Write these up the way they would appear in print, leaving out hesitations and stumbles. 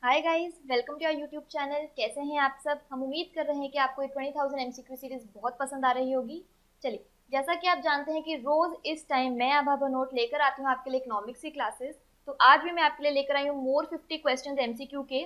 Hi guys, welcome to our YouTube channel. कैसे हैं आप सब? हम उम्मीद कर रहे हैं कि आपको ये 20,000 एमसीक्यू सीरीज बहुत पसंद आ रही होगी। चलिए, जैसा कि आप जानते हैं कि रोज इस टाइम मैं आभा बनोट लेकर आती हूँ आपके लिए इकोनॉमिक्स की क्लासेस। तो आज भी मैं आपके लिए लेकर आई हूँ मोर 50 क्वेश्चन एमसीक्यू के।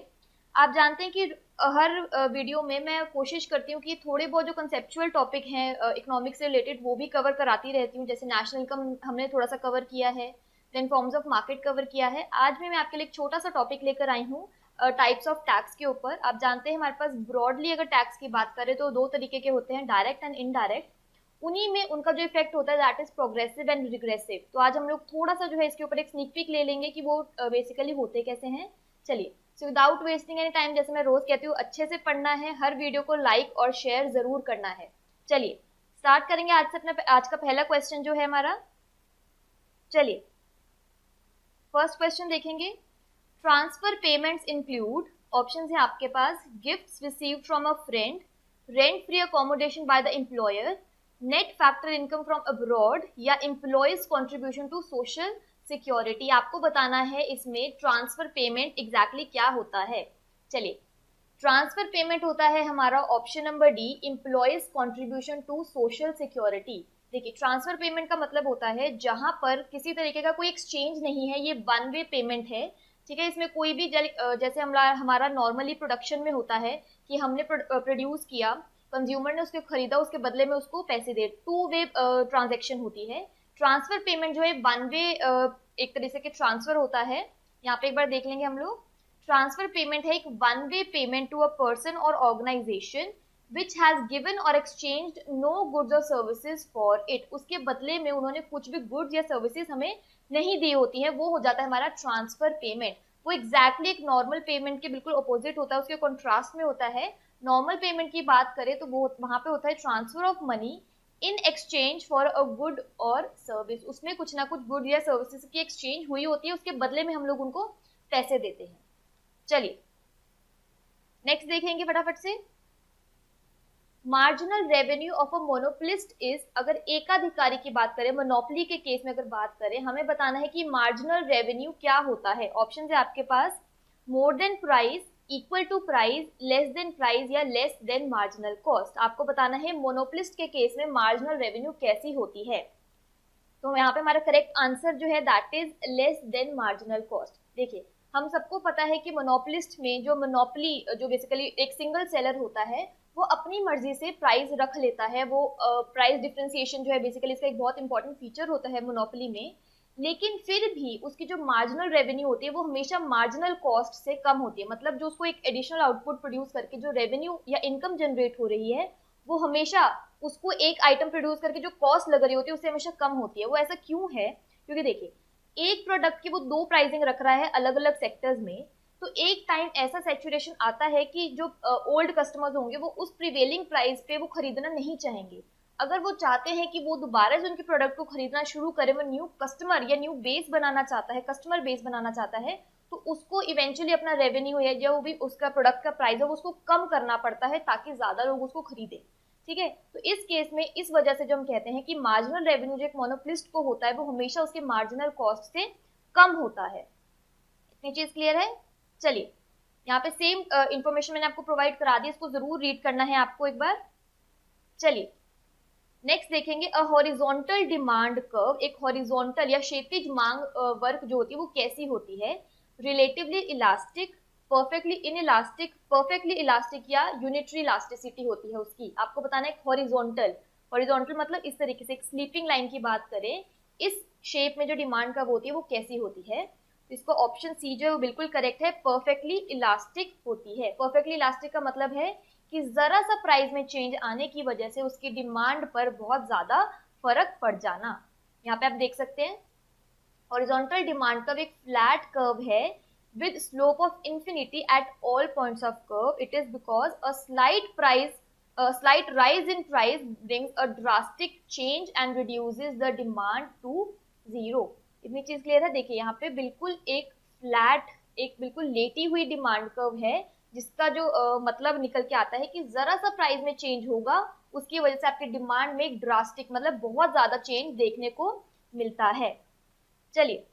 आप जानते हैं कि हर वीडियो में मैं कोशिश करती हूँ कि थोड़े बहुत जो कंसेप्चुअल टॉपिक हैं इकोनॉमिक्स से रिलेटेड वो भी कवर कराती रहती हूँ। जैसे नेशनल इनकम हमने थोड़ा सा कवर किया है, then forms of market cover किया है। आज भी मैं आपके लिए एक छोटा सा टॉपिक लेकर आई हूँ टाइप्स ऑफ टैक्स के ऊपर। आप जानते हैं हमारे पास ब्रॉडली अगर टैक्स की बात करें तो दो तरीके के होते हैं, डायरेक्ट एंड इनडायरेक्ट। उन्हीं में उनका जो इफेक्ट होता है that is progressive and regressive. तो आज हम लोग थोड़ा सा जो है इसके ऊपर एक स्नीक पीक ले लेंगे कि वो बेसिकली होते कैसे हैं। चलिए, so without wasting any time, जैसे मैं रोज कहती हूँ, अच्छे से पढ़ना है, हर वीडियो को लाइक और शेयर जरूर करना है। चलिए स्टार्ट करेंगे आज से अपना आज का पहला क्वेश्चन जो है हमारा। चलिए फर्स्ट क्वेश्चन देखेंगे। ट्रांसफर पेमेंट्स इंक्लूड, ऑप्शन है आपके पास, gifts received from a friend, rent free accommodation by the employer, net factor income from abroad, या employees contribution to social security. आपको बताना है इसमें ट्रांसफर पेमेंट एग्जैक्टली क्या होता है। चलिए, ट्रांसफर पेमेंट होता है हमारा option number D, employees contribution to social security. देखिए, ट्रांसफर पेमेंट का मतलब होता है जहां पर किसी तरीके का कोई एक्सचेंज नहीं है, ये वन वे पेमेंट है। ठीक है, इसमें कोई भी जैसे हमारा नॉर्मली प्रोडक्शन में होता है कि हमने प्रोड्यूस किया, कंज्यूमर ने उसको खरीदा, उसके बदले में उसको पैसे दे, टू वे ट्रांजेक्शन होती है। ट्रांसफर पेमेंट जो है वन वे एक तरीके के ट्रांसफर होता है। यहाँ पे एक बार देख लेंगे हम लोग। ट्रांसफर पेमेंट है एक one way payment to a person और ऑर्गेनाइजेशन विच हैज गिवन और एक्सचेंज्ड नो गुड्स और सर्विसेज फॉर इट। उसके बदले में उन्होंने कुछ भी गुड्स या सर्विसेज हमें नहीं दी होती है, वो हो जाता है हमारा ट्रांसफर पेमेंट। वो एग्जैक्टली एक नॉर्मल पेमेंट के बिल्कुल अपोजिट होता है, उसके कॉन्ट्रास्ट में होता है। नॉर्मल पेमेंट की बात करें तो वो वहां पे होता है transfer of money in exchange for a good और सर्विस। उसमें कुछ ना कुछ गुड या सर्विसेज की एक्सचेंज हुई होती है, उसके बदले में हम लोग उनको पैसे देते हैं। चलिए नेक्स्ट देखेंगे फटाफट से। Marginal revenue of a monopolist is, अगर एकाधिकारी की बात करें, मोनोपोली के केस में अगर बात करें, हमें बताना है कि मार्जिनल रेवेन्यू क्या होता है। ऑप्शन है आपके पास, more than price, equal to price, less than price, या लेस देन मार्जिनल कॉस्ट। आपको बताना है मोनोपोलिस्ट के केस में मार्जिनल रेवेन्यू कैसी होती है। तो यहाँ पे हमारा करेक्ट आंसर जो है that is less than marginal cost. देखिए, हम सबको पता है कि मोनोपोलिस्ट में जो मोनोपोली जो बेसिकली एक सिंगल सेलर होता है, वो अपनी मर्जी से प्राइस रख लेता है। वो प्राइस डिफरेंशिएशन जो है बेसिकली इसका एक बहुत इंपॉर्टेंट फीचर होता है मोनोपोली में। लेकिन फिर भी उसकी जो मार्जिनल रेवेन्यू होती है वो हमेशा मार्जिनल कॉस्ट से कम होती है। मतलब जो उसको एक एडिशनल आउटपुट प्रोड्यूस करके जो रेवेन्यू या इनकम जनरेट हो रही है, वो हमेशा उसको एक आइटम प्रोड्यूस करके जो कॉस्ट लग रही होती है उससे हमेशा कम होती है। वो ऐसा क्यों है? क्योंकि देखिए, एक प्रोडक्ट की वो दो प्राइसिंग रख रहा है अलग अलग सेक्टर्स में, तो एक टाइम ऐसा सैचुरेशन आता है कि जो ओल्ड कस्टमर्स होंगे वो उस प्रिवेलिंग प्राइस पे वो खरीदना नहीं चाहेंगे। अगर वो चाहते हैं कि वो दोबारा से उनके प्रोडक्ट को खरीदना शुरू करें, वो न्यू कस्टमर या न्यू बेस बनाना चाहता है, कस्टमर बेस बनाना चाहता है, तो उसको इवेंचुअली अपना रेवेन्यू या जो भी उसका प्रोडक्ट का प्राइस है वो उसको कम करना पड़ता है ताकि ज्यादा लोग उसको खरीदे। ठीक है, तो इस केस में इस वजह से जो हम कहते हैं कि मार्जिनल रेवेन्यू जो एक मोनोपोलिस्ट को होता है वो हमेशा उसके मार्जिनल कॉस्ट से कम होता है। इतनी चीज क्लियर है? चलिए, यहाँ पे सेम इंफॉर्मेशन मैंने आपको प्रोवाइड करा दी, इसको जरूर रीड करना है आपको एक बार। चलिए नेक्स्ट देखेंगे, अ हॉरिजॉन्टल डिमांड कर्व। एक हॉरिजॉन्टल या क्षैतिज मांग वर्क जो होती है वो कैसी होती है? Relatively elastic, perfectly inelastic, perfectly elastic, या यूनिटरी इलास्टिसिटी होती है उसकी। आपको बताना है हॉरिजॉन्टल। हॉरिजॉन्टल मतलब इस तरीके से एक स्लीपिंग लाइन की बात करें, इस शेप में जो डिमांड कर्व होती है वो कैसी होती है। तो इसको ऑप्शन सी जो है वो बिल्कुल करेक्ट है, परफेक्टली इलास्टिक होती है। परफेक्टली इलास्टिक का मतलब है कि जरा सा प्राइस में चेंज आने की वजह से उसकी डिमांड पर बहुत ज्यादा फर्क पड़ जाना। यहाँ पे आप देख सकते हैं हॉरिजॉन्टल डिमांड कर्व एक फ्लैट कर्व है with slope of infinity at all points of curve. It is because a slight rise in price brings a drastic change and reduces the demand to zero. इतनी चीज clear है? देखिए, यहाँ पे बिल्कुल एक फ्लैट, एक बिल्कुल लेटी हुई डिमांड कर्व है, जिसका जो मतलब निकल के आता है कि जरा सा प्राइस में चेंज होगा उसकी वजह से आपकी डिमांड में एक ड्रास्टिक मतलब बहुत ज्यादा चेंज देखने को मिलता है। चलिए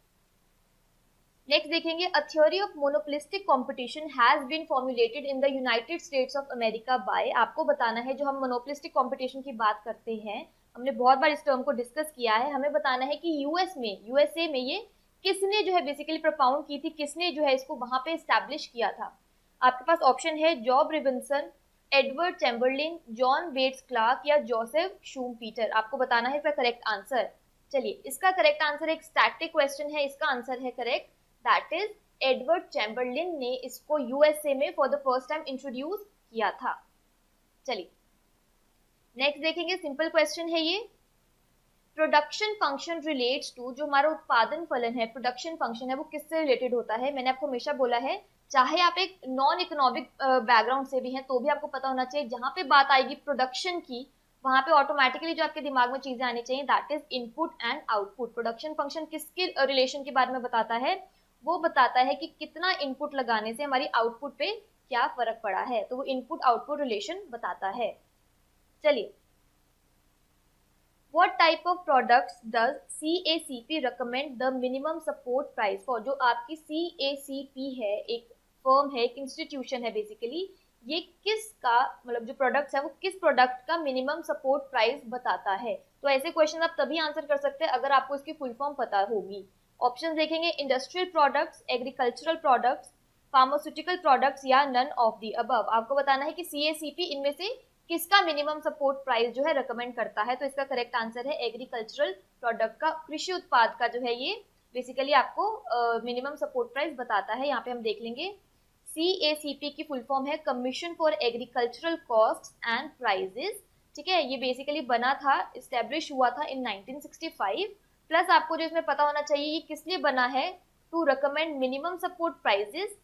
नेक्स्ट देखेंगे, a theory of monopolistic competition has been formulated in the United States of America by, आपको बताना है जो हम मोनोपोलिस्टिक कंपटीशन की बात करते हैं, हमने बहुत बार इस टर्म को डिस्कस किया है, हमें बताना है कि यूएसए में ये किसने जो है बेसिकली प्रोपाउंड की थी, किसने जो है इसको वहां पे एस्टैब्लिश किया था। आपके पास ऑप्शन है Joan Robinson, Edward Chamberlin, John Bates Clark या जोसेफ शूमपीटर। आपको बताना है इसका करेक्ट आंसर। चलिए, इसका करेक्ट आंसर एक स्टैटिक क्वेश्चन है, इसका आंसर है correct, that is Edward Chamberlin ने इसको यूएसए में for the first time introduce किया था। चलिए नेक्स्ट देखेंगे, सिंपल क्वेश्चन है ये, प्रोडक्शन फंक्शन रिलेट्स टू, जो हमारा उत्पादन फलन है, प्रोडक्शन फंक्शन है, वो किससे रिलेटेड होता है। मैंने आपको हमेशा बोला है, चाहे आप एक नॉन इकोनॉमिक बैकग्राउंड से भी हैं तो भी आपको पता होना चाहिए, जहां पे बात आएगी प्रोडक्शन की वहां पे ऑटोमेटिकली जो आपके दिमाग में चीजें आनी चाहिए, that is input and output. Production function किसके रिलेशन के बारे में बताता है, वो बताता है कि कितना इनपुट लगाने से हमारी आउटपुट पे क्या फर्क पड़ा है, तो वो इनपुट आउटपुट रिलेशन बताता है। चलिए, what type of products does CACP recommend the minimum support price for, जो आपकी CACP है, एक फर्म है, एक इंस्टीट्यूशन है बेसिकली, ये किसका मतलब जो प्रोडक्ट्स है वो किस प्रोडक्ट का मिनिमम सपोर्ट प्राइस बताता है। तो ऐसे क्वेश्चन आप तभी आंसर कर सकते हैं अगर आपको इसकी फुल फॉर्म पता होगी। ऑप्शन देखेंगे, industrial products, agricultural products, pharmaceutical products या नन ऑफ दी अबव। आपको बताना है कि CACP इनमें से किसका मिनिमम सपोर्ट प्राइस जो है रेकमेंड करता है। तो इसका करेक्ट आंसर है एग्रीकल्चरल प्रोडक्ट का, कृषि उत्पाद का जो है ये बेसिकली आपको मिनिमम सपोर्ट प्राइस बताता है। यहाँ पे हम देख लेंगे, CACP की फुल फॉर्म है commission for agricultural cost and prices. ठीक है, ये बेसिकली बना था, इस्टेब्लिश हुआ था इन 1965। प्लस आपको जो इसमें पता होना चाहिए ये किस लिए बना है, to recommend minimum support prices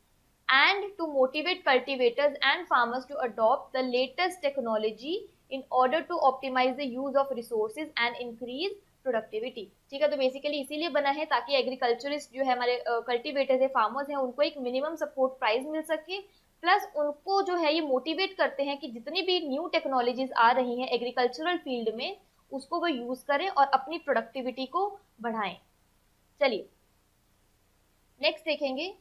and to motivate cultivators and farmers to adopt the latest technology in order to optimize the use of resources and increase productivity। ठीक है, तो बेसिकली इसीलिए बना है ताकि एग्रीकल्चरिस्ट जो है हमारे कल्टिवेटर्स है, फार्मर्स हैं, उनको एक मिनिमम सपोर्ट प्राइस मिल सके, प्लस उनको जो है ये मोटिवेट करते हैं कि जितनी भी न्यू टेक्नोलॉजीज आ रही हैं एग्रीकल्चरल फील्ड में उसको वो यूज करें और अपनी प्रोडक्टिविटी को बढ़ाएं। चलिए नेक्स्ट देखेंगे,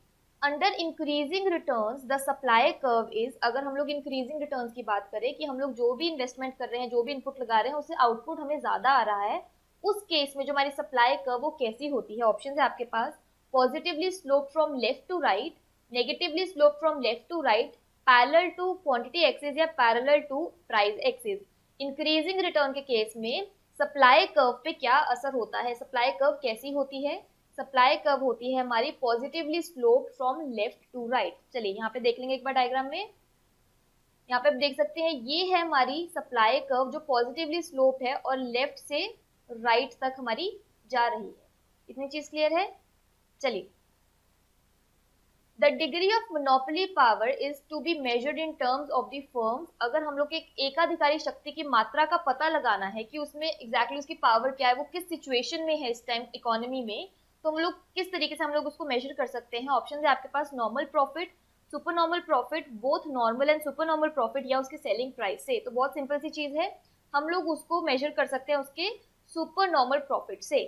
under increasing returns the supply curve is, अगर हम लोग इंक्रीजिंग रिटर्न्स की बात करें कि हम लोग जो भी इन्वेस्टमेंट कर रहे हैं, जो भी इनपुट लगा रहे हैं उससे आउटपुट हमें ज्यादा आ रहा है, उस केस में जो हमारी सप्लाई कर्व वो कैसी होती है। ऑप्शन है आपके पास, positively slope from left to right, negatively slope from left to right, parallel to quantity axis या parallel to price axis. Increasing return के केस में सप्लाई कर्व पे क्या असर होता है, सप्लाई कर्व कैसी होती है, सप्लाई कर्व होती है हमारी positively slope from left to right. चलिए यहाँ पे देख लेंगे एक बार डायग्राम में, यहाँ पे आप देख सकते हैं ये है हमारी सप्लाई कर्व जो पॉजिटिवली स्लोप है और लेफ्ट से राइट तक हमारी जा रही है। इतनी चीज क्लियर है। चलिए, the degree of monopoly power is to be measured in terms of the firms. अगर हम लोग एक एकाधिकारी शक्ति की मात्रा का पता लगाना है कि उसमें एग्जैक्टली उसकी पावर क्या है, वो किस सिचुएशन में है इस टाइम इकोनॉमी में, तो हम लोग किस तरीके से हम लोग उसको मेजर कर सकते हैं। ऑप्शन है आपके पास, normal profit, super normal profit, both normal and super normal profit, या उसकी सेलिंग प्राइस से। तो बहुत सिंपल सी चीज है, हम लोग उसको मेजर कर सकते हैं उसके सुपर नॉर्मल प्रॉफिट से।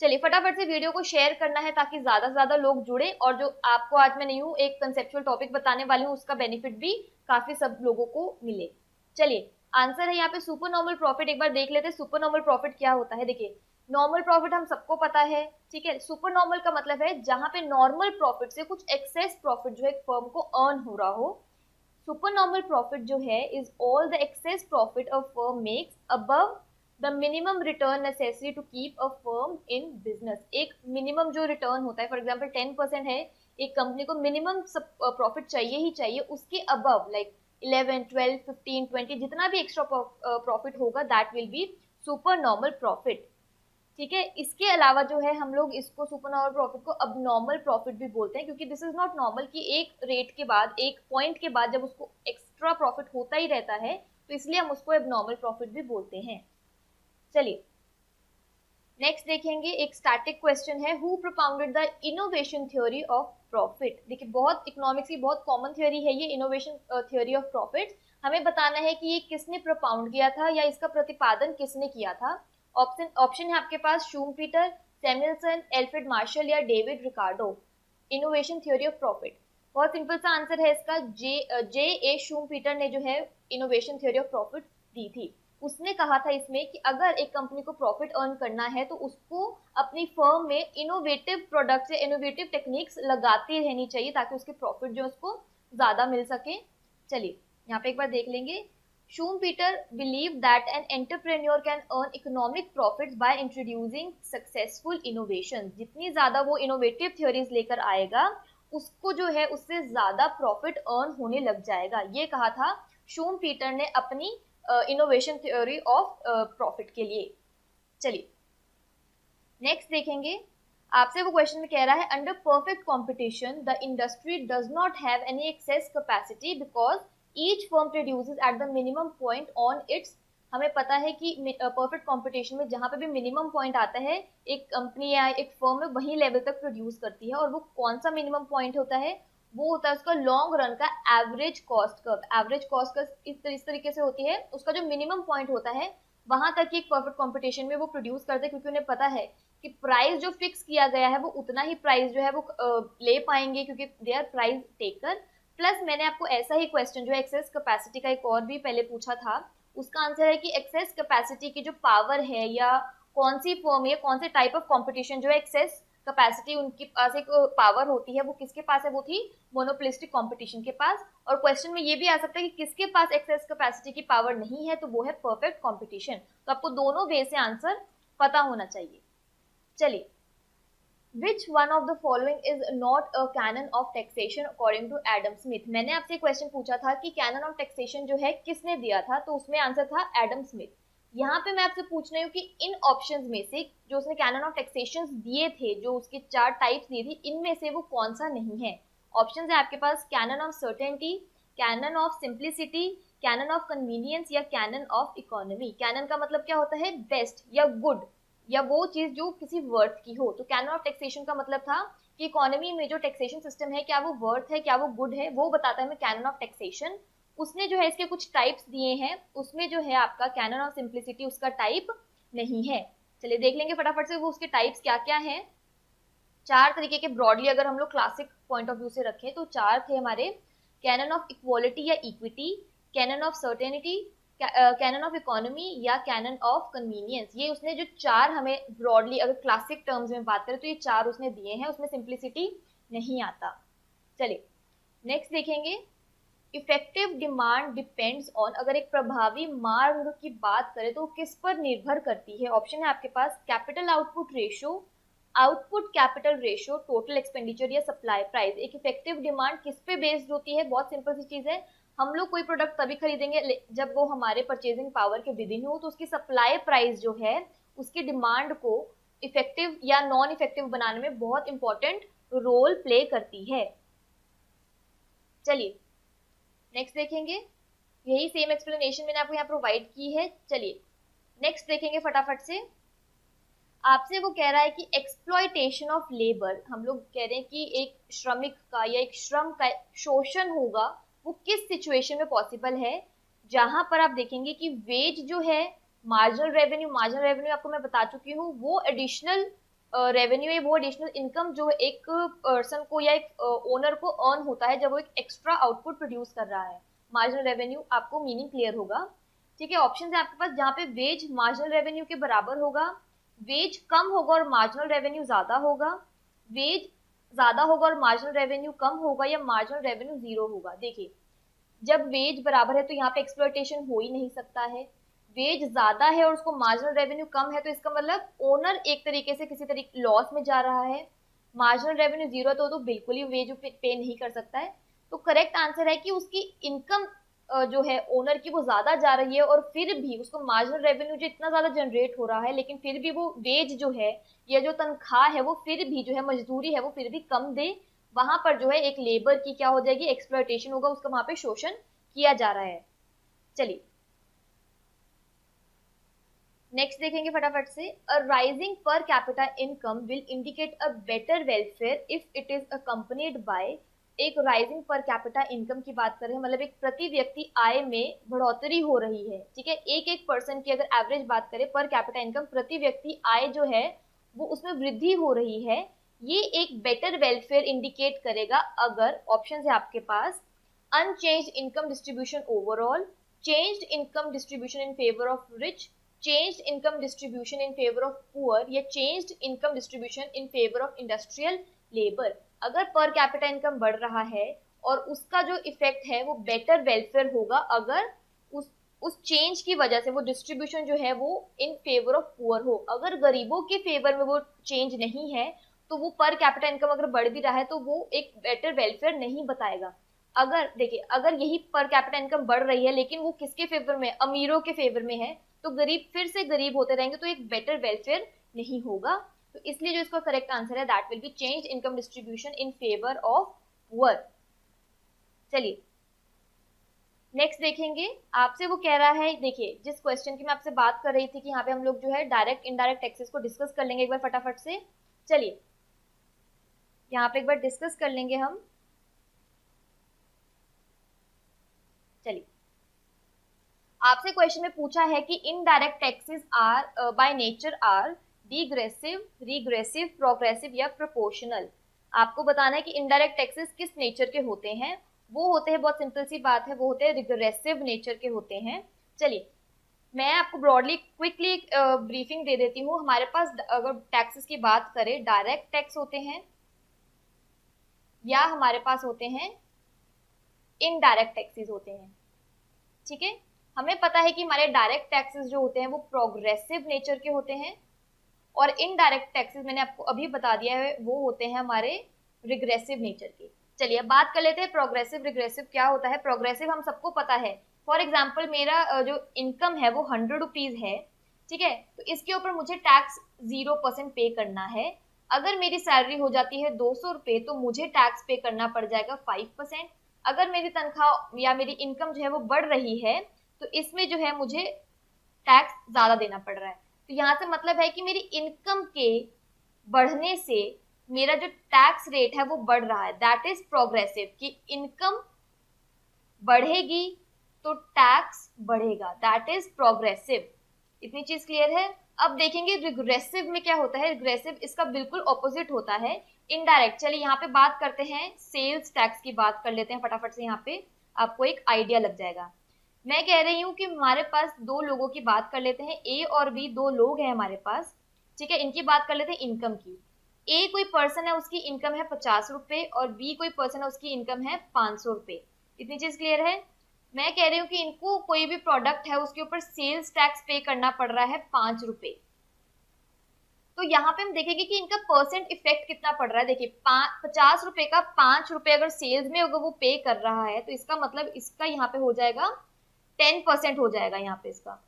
चलिए फटाफट से वीडियो को शेयर करना है ताकि ज्यादा से ज्यादा लोग जुड़े, और जो आपको आज मैं नहीं हूँ एक कंसेप्चुअल टॉपिक बताने वाली हूँ उसका बेनिफिट भी काफी सब लोगों को मिले। चलिए आंसर है यहाँ पे सुपर नॉर्मल प्रॉफिट। एक बार देख लेते हैं सुपर नॉर्मल प्रॉफिट क्या होता है। देखिए नॉर्मल प्रॉफिट हम सबको पता है, ठीक है। सुपर नॉर्मल का मतलब है जहां पे नॉर्मल प्रॉफिट से कुछ एक्सेस प्रॉफिट जो है फर्म को अर्न हो रहा हो। सुपर नॉर्मल प्रॉफिट जो है is all the excess profit a firm makes above the minimum return necessary to keep a firm in business. एक मिनिमम जो रिटर्न होता है, फॉर एग्जांपल 10% है, एक कंपनी को मिनिमम प्रॉफिट चाहिए ही चाहिए, उसके अबव लाइक 11, 12, 15, 20 जितना भी एक्स्ट्रा प्रॉफिट होगा that will be super normal profit. ठीक है, इसके अलावा जो है हम लोग इसको सुपर नॉर्मल प्रॉफिट को अब नॉर्मल प्रॉफिट भी बोलते हैं, क्योंकि दिस इज नॉट नॉर्मल कि एक रेट के बाद, एक पॉइंट के बाद जब उसको एक्स्ट्रा प्रॉफिट होता ही रहता है, तो इसलिए हम उसको अब नॉर्मल प्रॉफिट भी बोलते हैं। चलिए नेक्स्ट देखेंगे, एक स्टैटिक क्वेश्चन है, who propounded the innovation theory of profit. देखिए बहुत इकोनॉमिक्स की बहुत कॉमन थ्योरी है ये इनोवेशन थ्योरी ऑफ प्रॉफिट। हमें बताना है कि ये किसने प्रोपाउंड किया था या इसका प्रतिपादन किसने किया था। ऑप्शन है आपके पास, शूमपीटर, सैमुएल्सन, एल्फ्रेड मार्शल या David Ricardo. Innovation theory of profit. बहुत सिंपल सा आंसर है इसका, जे ए शूमपीटर ने जो है इनोवेशन थ्योरी ऑफ प्रॉफिट दी थी। उसने कहा था इसमें कि अगर एक कंपनी को प्रॉफिट अर्न करना है तो उसको अपनी फर्म में इनोवेटिव प्रोडक्ट्स या इनोवेटिव टेक्निक्स लगाती रहनी चाहिए ताकि उसके प्रॉफिट जो उसको ज्यादा मिल सके। चलिए यहाँ पे एक बार देख लेंगे। Schumpeter believed that an entrepreneur can earn economic profits by introducing successful innovations। जितनी ज्यादा वो इनोवेटिव थ्योरीज लेकर आएगा उसको जो है उससे ज्यादा प्रॉफिट अर्न होने लग जाएगा, ये कहा था Schumpeter ने अपनी इनोवेशन थ्योरी ऑफ प्रॉफिट के लिए। चलिए नेक्स्ट देखेंगे। आपसे वो क्वेश्चन में कह रहा है under perfect competition the industry does not have any access capacity because each firm produces at the minimum point on it's. हमें पता है कि परफेक्ट कंपटीशन में जहाँ पे भी मिनिमम पॉइंट आता है एक कंपनी या एक फर्म में वही लेवल तक प्रोड्यूस करती है, और वो कौन सा मिनिमम पॉइंट होता है, वो होता है उसका लॉन्ग रन का average cost curve. Average cost curve इस तरीके से होती है, उसका जो मिनिमम पॉइंट होता है वहां तक ही एक परफेक्ट कंपटीशन में वो प्रोड्यूस करते हैं, क्योंकि उन्हें पता है कि प्राइस जो फिक्स किया गया है वो उतना ही प्राइस जो है वो ले पाएंगे क्योंकि they are price taker. Plus मैंने आपको ऐसा ही क्वेश्चन जो एक्सेस कैपेसिटी का एक और भी पहले पूछा था, उसका आंसर है कि एक्सेस कैपेसिटी की जो पावर है या कौन सी फर्म या कौन से टाइप ऑफ कंपटीशन जो है एक्सेस कैपेसिटी उनके पास एक पावर होती है, वो किसके पास है, वो थी मोनोपोलिस्टिक कंपटीशन के पास। और क्वेश्चन में ये भी आ सकता है कि किसके पास एक्सेस कैपेसिटी की पावर नहीं है, तो वो है परफेक्ट कंपटीशन। तो आपको दोनों वे से आंसर पता होना चाहिए। चलिए Which one of the following is not a canon of taxation according to Adam Smith? मैंने आपसे क्वेश्चन पूछा था कि कैनन ऑफ टैक्सेशन जो है किसने दिया था, तो उसमें आंसर था एडम स्मिथ। यहाँ पे मैं आपसे पूछ रही हूँ कि इन ऑप्शंस में से जो उसने कैनन ऑफ टैक्सेशन दिए थे, जो उसके 4 टाइप्स दिए थे, इनमें से वो कौन सा नहीं है। ऑप्शंस है आपके पास canon of certainty, canon of simplicity, canon of convenience या कैनन ऑफ इकोनॉमी। कैनन का मतलब क्या होता है, बेस्ट या गुड या वो चीज जो किसी वर्थ की हो। तो कैनन ऑफ टैक्सेशन का मतलब था कि इकोनॉमी में जो टैक्सेशन सिस्टम है क्या वो वर्थ है, क्या वो गुड है, वो बताता है हमें कैनन ऑफ टैक्सेशन। उसने जो है इसके कुछ टाइप्स दिए हैं, उसमें जो है आपका कैनन ऑफ सिंप्लिसिटी उसका टाइप नहीं है। चलिए देख लेंगे फटाफट से वो उसके टाइप्स क्या क्या हैं। 4 तरीके के ब्रॉडली अगर हम लोग क्लासिक पॉइंट ऑफ व्यू से रखें तो 4 थे हमारे। कैनन ऑफ इक्वालिटी या equity, cannon of certainty, canon of economy या कैनन ऑफ कन्वीनियंस। ये उसने जो 4 हमें ब्रॉडली अगर क्लासिक टर्म्स में बात करें तो ये 4 उसने दिए हैं, उसमें सिंप्लिसिटी नहीं आता। चलिए नेक्स्ट देखेंगे। इफेक्टिव डिमांड डिपेंड्स ऑन, अगर एक प्रभावी मांग की बात करें तो किस पर निर्भर करती है। ऑप्शन है आपके पास capital output ratio, output capital ratio, total expenditure या सप्लाई प्राइस। एक इफेक्टिव डिमांड किस पे बेस्ड होती है, बहुत सिंपल सी चीज है, हम लोग कोई प्रोडक्ट तभी खरीदेंगे जब वो हमारे परचेजिंग पावर के विदिन हो, तो उसकी सप्लाई प्राइस जो है उसकी डिमांड को इफेक्टिव या नॉन इफेक्टिव बनाने में बहुत इंपॉर्टेंट रोल प्ले करती है। चलिए नेक्स्ट देखेंगे, यही सेम एक्सप्लेनेशन मैंने आपको यहाँ प्रोवाइड की है। चलिए नेक्स्ट देखेंगे फटाफट से। आपसे वो कह रहा है कि एक्सप्लॉयटेशन ऑफ लेबर, हम लोग कह रहे हैं कि एक श्रमिक का या एक श्रम का शोषण होगा, वो किस सिचुएशन में पॉसिबल है, जहां पर आप देखेंगे कि वेज जो है मार्जिनल रेवेन्यू आपको मैं बता चुकी हूँ, वो एडिशनल रेवेन्यू है, वो एडिशनल इनकम जो एक पर्सन को या एक ओनर को अर्न होता है जब वो एक एक्स्ट्रा आउटपुट प्रोड्यूस कर रहा है। मार्जिनल रेवेन्यू आपको मीनिंग क्लियर होगा, ठीक है। ऑप्शन है आपके पास जहाँ पे वेज मार्जिनल रेवेन्यू के बराबर होगा, वेज कम होगा और मार्जिनल रेवेन्यू ज्यादा होगा, वेज ज्यादा होगा और मार्जिनल रेवेन्यू कम होगा, या मार्जिनल रेवेन्यू 0 होगा। देखिए जब वेज बराबर है तो यहाँ पे एक्सप्लॉयटेशन हो ही नहीं सकता है। वेज ज्यादा है और उसको मार्जिनल रेवेन्यू कम है तो इसका मतलब ओनर एक तरीके से किसी तरीके लॉस में जा रहा है। मार्जिनल रेवेन्यू 0 तो बिल्कुल ही वेज पे नहीं कर सकता है। तो करेक्ट आंसर है कि उसकी इनकम जो है ओनर की वो ज्यादा जा रही है और फिर भी उसको मार्जिनल रेवेन्यू जो इतना ज्यादा जनरेट हो रहा है, लेकिन फिर भी वो वेज जो है या जो तनख्वाह है वो फिर भी जो है मजदूरी है वो फिर भी कम दे, वहां पर जो है एक लेबर की क्या हो जाएगी, एक्सप्लॉयटेशन होगा, उसका वहां पे शोषण किया जा रहा है। चलिए नेक्स्ट देखेंगे फटाफट से। A rising per capita income will indicate a better welfare if it is accompanied by, एक राइजिंग पर कैपिटा इनकम की बात करें मतलब एक प्रति व्यक्ति आय में बढ़ोतरी हो रही है, ठीक है। एक पर्सन की अगर एवरेज बात करें पर कैपिटा इनकम प्रति व्यक्ति आय जो है वो उसमें वृद्धि हो रही है, ये एक बेटर वेलफेयर इंडिकेट करेगा अगर ऑप्शन है आपके पास unchanged income distribution overall, changed income distribution in favour of rich, changed income distribution in favour of poor या changed income distribution in favour of industrial labour. अगर पर कैपिटा इनकम बढ़ रहा है और उसका जो इफेक्ट है वो बेटर वेलफेयर होगा अगर उस चेंज की वजह से वो डिस्ट्रीब्यूशन जो है वो इन फेवर ऑफ पुअर हो। अगर गरीबों के फेवर में वो चेंज नहीं है तो वो पर कैपिटा इनकम अगर बढ़ भी रहा है तो वो एक बेटर वेलफेयर नहीं बताएगा। अगर देखिए अगर यही पर कैपिटा इनकम बढ़ रही है लेकिन वो किसके फेवर में, अमीरों के फेवर में है, तो गरीब फिर से गरीब होते रहेंगे तो एक बेटर वेलफेयर नहीं होगा। तो इसलिए जो इसका करेक्ट आंसर है that will be change income distribution in favour of poor. चलिए नेक्स्ट देखेंगे, आपसे वो कह रहा है, देखिए जिस क्वेश्चन की मैं आपसे बात कर रही थी कि यहाँ पे हम लोग जो है डायरेक्ट इनडायरेक्ट टैक्सेस को डिस्कस कर लेंगे एक बार फटाफट से। चलिए यहाँ पे एक बार डिस्कस कर लेंगे हम। चलिए आपसे क्वेश्चन में पूछा है कि indirect taxes are by nature are degressive, regressive, progressive या प्रोपोर्शनल। आपको बताना है कि इनडायरेक्ट टैक्सेस किस नेचर के होते हैं। वो होते हैं, बहुत सिंपल सी बात है, वो होते हैं रिग्रेसिव नेचर के होते हैं। चलिए मैं आपको ब्रॉडली क्विकली ब्रीफिंग दे देती हूँ। हमारे पास अगर टैक्सेस की बात करें डायरेक्ट टैक्स होते हैं या हमारे पास होते हैं इनडायरेक्ट टैक्सेस होते हैं। ठीक है, हमें पता है कि हमारे डायरेक्ट टैक्सेस जो होते हैं वो प्रोग्रेसिव नेचर के होते हैं और इनडायरेक्ट टैक्सेस मैंने आपको अभी बता दिया है वो होते हैं हमारे रिग्रेसिव नेचर के। चलिए अब बात कर लेते हैं प्रोग्रेसिव रिग्रेसिव क्या होता है। प्रोग्रेसिव हम सबको पता है, फॉर एग्जाम्पल मेरा जो इनकम है वो 100 रुपीज है, ठीक है, तो इसके ऊपर मुझे टैक्स 0% पे करना है। अगर मेरी सैलरी हो जाती है 200 रुपये तो मुझे टैक्स पे करना पड़ जाएगा 5%। अगर मेरी तनख्वाह या मेरी इनकम जो है वो बढ़ रही है तो इसमें जो है मुझे टैक्स ज्यादा देना पड़ रहा है। तो यहाँ से मतलब है कि मेरी इनकम के बढ़ने से मेरा जो टैक्स रेट है वो बढ़ रहा है, दैट इज प्रोग्रेसिव। कि इनकम बढ़ेगी तो टैक्स बढ़ेगा, दैट इज प्रोग्रेसिव। इतनी चीज क्लियर है। अब देखेंगे रिग्रेसिव में क्या होता है। रिग्रेसिव इसका बिल्कुल ऑपोजिट होता है, इनडायरेक्ट। चलिए यहाँ पे बात करते हैं सेल्स टैक्स की बात कर लेते हैं फटाफट से, यहाँ पे आपको एक आइडिया लग जाएगा। मैं कह रही हूँ कि हमारे पास दो लोगों की बात कर लेते हैं, ए और बी, दो लोग हैं हमारे पास, ठीक है। इनकी बात कर लेते हैं इनकम की। ए कोई पर्सन है उसकी इनकम है 50 रुपए और बी कोई पर्सन है उसकी इनकम है 500 रुपए। इतनी चीज क्लियर है। मैं कह रही हूँ कि इनको कोई भी प्रोडक्ट है उसके ऊपर सेल्स टैक्स पे करना पड़ रहा है 5 रुपए। तो यहाँ पे हम देखेंगे कि इनका परसेंट इफेक्ट कितना पड़ रहा है। देखिए 50 रुपए का 5 रुपए अगर सेल्स में अगर वो पे कर रहा है तो इसका मतलब इसका यहाँ पे हो जाएगा 10% हो जाएगा यहाँ पे इसका।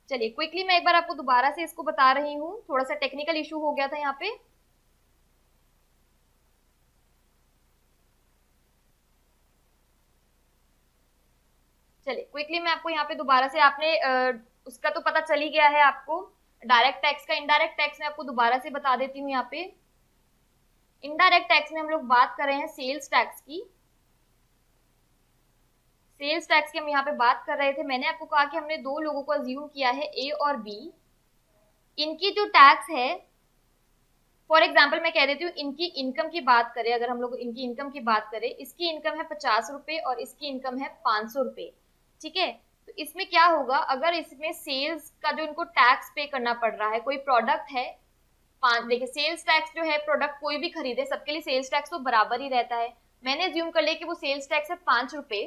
चलिए क्विकली मैं एक बार आपको दोबारा से इसको बता रही हूँ, थोड़ा सा टेक्निकल इशू हो गया था यहाँ पे। चलिए क्विकली मैं आपको यहाँ पे दोबारा से, आपने उसका तो पता चल ही गया है आपको डायरेक्ट टैक्स का। इनडायरेक्ट टैक्स में आपको दोबारा से बता देती हूँ। यहाँ पे इनडायरेक्ट टैक्स में हम लोग बात कर रहे हैं सेल्स टैक्स की। सेल्स टैक्स की हम यहाँ पे बात कर रहे थे। मैंने आपको कहा कि हमने दो लोगों को अज्यूम किया है, ए और बी। इनकी जो टैक्स है, फॉर एग्जाम्पल मैं कह देती हूँ इनकी इनकम की बात करें, अगर हम लोग इनकी इनकम की बात करें, इसकी इनकम है 50 रुपए और इसकी इनकम है 500 रुपए, ठीक है। तो इसमें क्या होगा, अगर इसमें सेल्स का जो इनको टैक्स पे करना पड़ रहा है, कोई प्रोडक्ट है, देखिए सेल्स टैक्स जो है, प्रोडक्ट कोई भी खरीदे सबके लिए सेल्स टैक्स तो बराबर ही रहता है। मैंने अज्यूम कर लिया कि वो सेल्स टैक्स है 5 रुपए,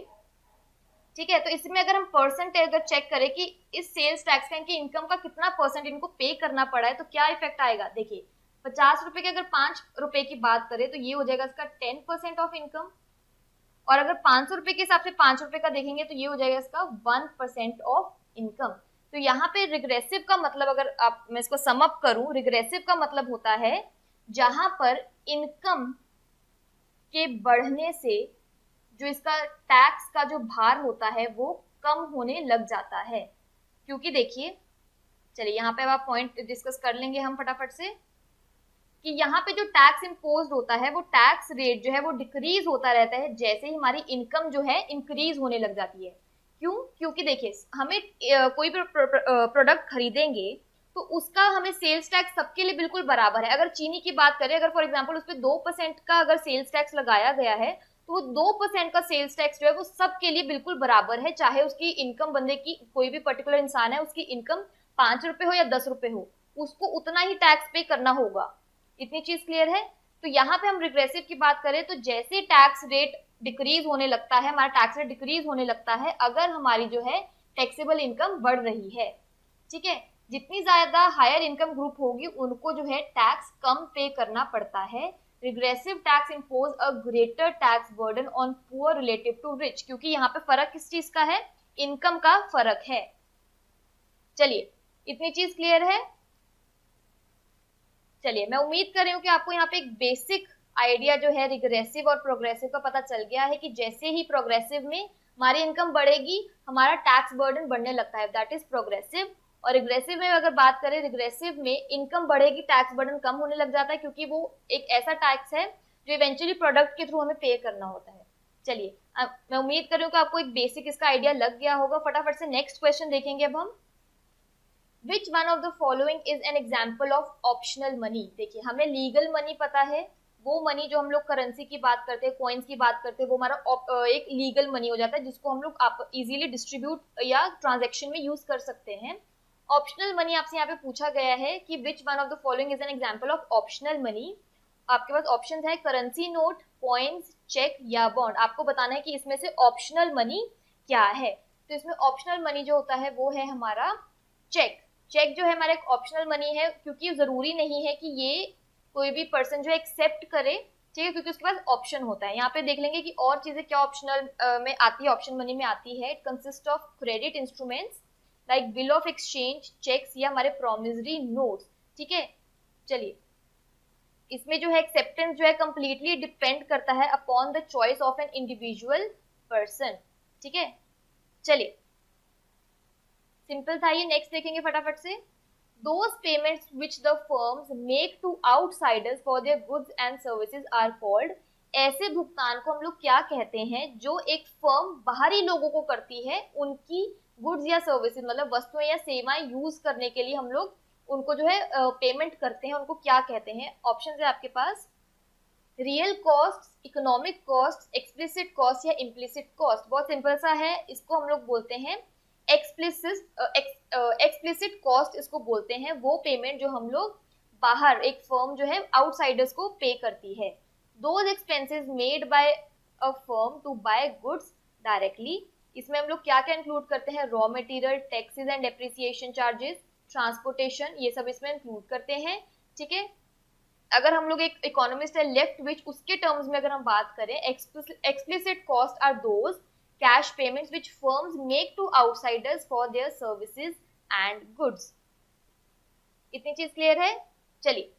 ठीक है। तो इसमें अगर हम परसेंटेज अगर चेक करें कि इस सेल्स टैक्स का इनकी इनकम का कितना परसेंट इनको पे करना पड़ा है तो क्या इफेक्ट आएगा। देखिए 50 रुपए के अगर 5 रुपए की बात करें तो ये हो जाएगा इसका 10% ऑफ इनकम, और अगर 500 रुपए के हिसाब से 5 रुपए का देखेंगे तो ये हो जाएगा इसका 1% ऑफ इनकम। तो यहाँ पे रिग्रेसिव का मतलब, अगर आप मैं इसको सम अप करूं, रिग्रेसिव का मतलब होता है जहां पर इनकम के बढ़ने से जो इसका टैक्स का जो भार होता है वो कम होने लग जाता है। क्योंकि देखिए, चलिए यहाँ पे अब आप पॉइंट डिस्कस कर लेंगे हम फटाफट से। कि यहाँ पे जो टैक्स इम्पोज होता है वो टैक्स रेट जो है वो डिक्रीज होता रहता है जैसे ही हमारी इनकम जो है इंक्रीज होने लग जाती है। क्यों? क्योंकि देखिए हमें कोई भी प्रोडक्ट खरीदेंगे तो उसका हमें सेल्स टैक्स सबके लिए बिल्कुल बराबर है। अगर चीनी की बात करें, अगर फॉर एग्जाम्पल उस पर 2% का अगर सेल्स टैक्स लगाया गया है तो वो 2% का सेल्स टैक्स जो है वो सबके लिए बिल्कुल बराबर है, चाहे उसकी इनकम, बंदे की कोई भी पर्टिकुलर इंसान है उसकी इनकम 5 रुपए हो या 10 रुपए हो, उसको उतना ही टैक्स पे करना होगा। इतनी चीज क्लियर है? तो यहाँ पे हम रिग्रेसिव की बात करें तो जैसे टैक्स रेट डिक्रीज होने लगता है, हमारा टैक्स रेट डिक्रीज होने लगता है अगर हमारी जो है टैक्सेबल इनकम बढ़ रही है। ठीक है, जितनी ज्यादा हायर इनकम ग्रुप होगी उनको जो है टैक्स कम पे करना पड़ता है। Regressive tax impose a greater tax burden on poor relative to rich, क्योंकि यहाँ पे फर्क किस चीज का है? इनकम का फर्क है। चलिए, इतनी चीज क्लियर है? चलिए, मैं उम्मीद कर रही हूँ कि आपको यहाँ पे एक बेसिक आइडिया जो है रिग्रेसिव और प्रोग्रेसिव का पता चल गया है कि जैसे ही प्रोग्रेसिव में हमारी इनकम बढ़ेगी हमारा टैक्स बर्डन बढ़ने लगता है, दैट इज प्रोग्रेसिव। और रिग्रेसिव में अगर बात करें, रिग्रेसिव में इनकम बढ़ेगी टैक्स बर्डन कम होने लग जाता है, क्योंकि वो एक ऐसा टैक्स है जो इवेंचुअली प्रोडक्ट के थ्रू हमें पे करना होता है। चलिए, मैं उम्मीद कर रही हूँ कि आपको एक बेसिक इसका आइडिया लग गया होगा। फटाफट से नेक्स्ट क्वेश्चन देखेंगे अब हम। Which one of the following is an example of optional money? देखिए, हमें लीगल मनी पता है, वो मनी जो हम लोग करेंसी की बात करते हैं, कॉइन्स की बात करते हैं, वो हमारा एक लीगल मनी हो जाता है जिसको हम लोग आप इजीली डिस्ट्रीब्यूट या ट्रांजेक्शन में यूज कर सकते हैं। ऑप्शनल मनी आपसे यहाँ पे पूछा गया है कि which one of the following is an example of optional money. आपके पास ऑप्शन है करेंसी नोट, कॉइन्स, चेक या बॉन्ड। आपको बताना है कि इसमें से ऑप्शनल मनी क्या है। तो इसमें ऑप्शनल मनी जो होता है वो है हमारा चेक। चेक जो है हमारा एक ऑप्शनल मनी है, क्योंकि जरूरी नहीं है कि ये कोई भी पर्सन जो एक्सेप्ट करे, ठीक है, क्योंकि उसके पास ऑप्शन होता है। यहाँ पे देख लेंगे कि और चीजें क्या ऑप्शनल में आती है, ऑप्शन मनी में आती है। It consist of credit instruments like bill of exchange, cheques या हमारे प्रोमिसरी नोट्स। ठीक है, चलिए, इसमें जो है एक्सेप्टेंस जो है कंप्लीटली डिपेंड करता है upon the choice of an individual person. ठीक है, चलिए, सिंपल था ये। नेक्स्ट देखेंगे फटाफट से। Those payments which the firms make to outsiders for their goods and services are called। ऐसे भुगतान को हम लोग क्या कहते हैं जो एक फर्म बाहरी लोगों को करती है उनकी गुड्स या सर्विसेज, मतलब वस्तुएं या सेवाएं यूज करने के लिए हम लोग उनको जो है पेमेंट करते हैं, उनको क्या कहते हैं? ऑप्शन है आपके पास real cost, economic cost, explicit cost या इम्प्लिसिट कॉस्ट। बहुत सिंपल सा है, इसको हम लोग बोलते हैं एक्सप्लिसिट कॉस्ट। इसको बोलते हैं वो पेमेंट जो हम लोग बाहर, एक फर्म जो है आउटसाइडर्स को पे करती है। Those expenses made by a firm to buy goods directly. इसमें हम लोग क्या क्या इंक्लूड करते हैं? Raw material, taxes and depreciation charges, transportation, ये सब इसमें इंक्लूड करते हैं। ठीक है, अगर हम लोग एक इकोनॉमिस्ट है लेफ्ट विच, उसके टर्म्स में अगर हम बात करें, explicit cost are those cash payments which firms make to outsiders for their services and goods। इतनी चीज क्लियर है? चलिए,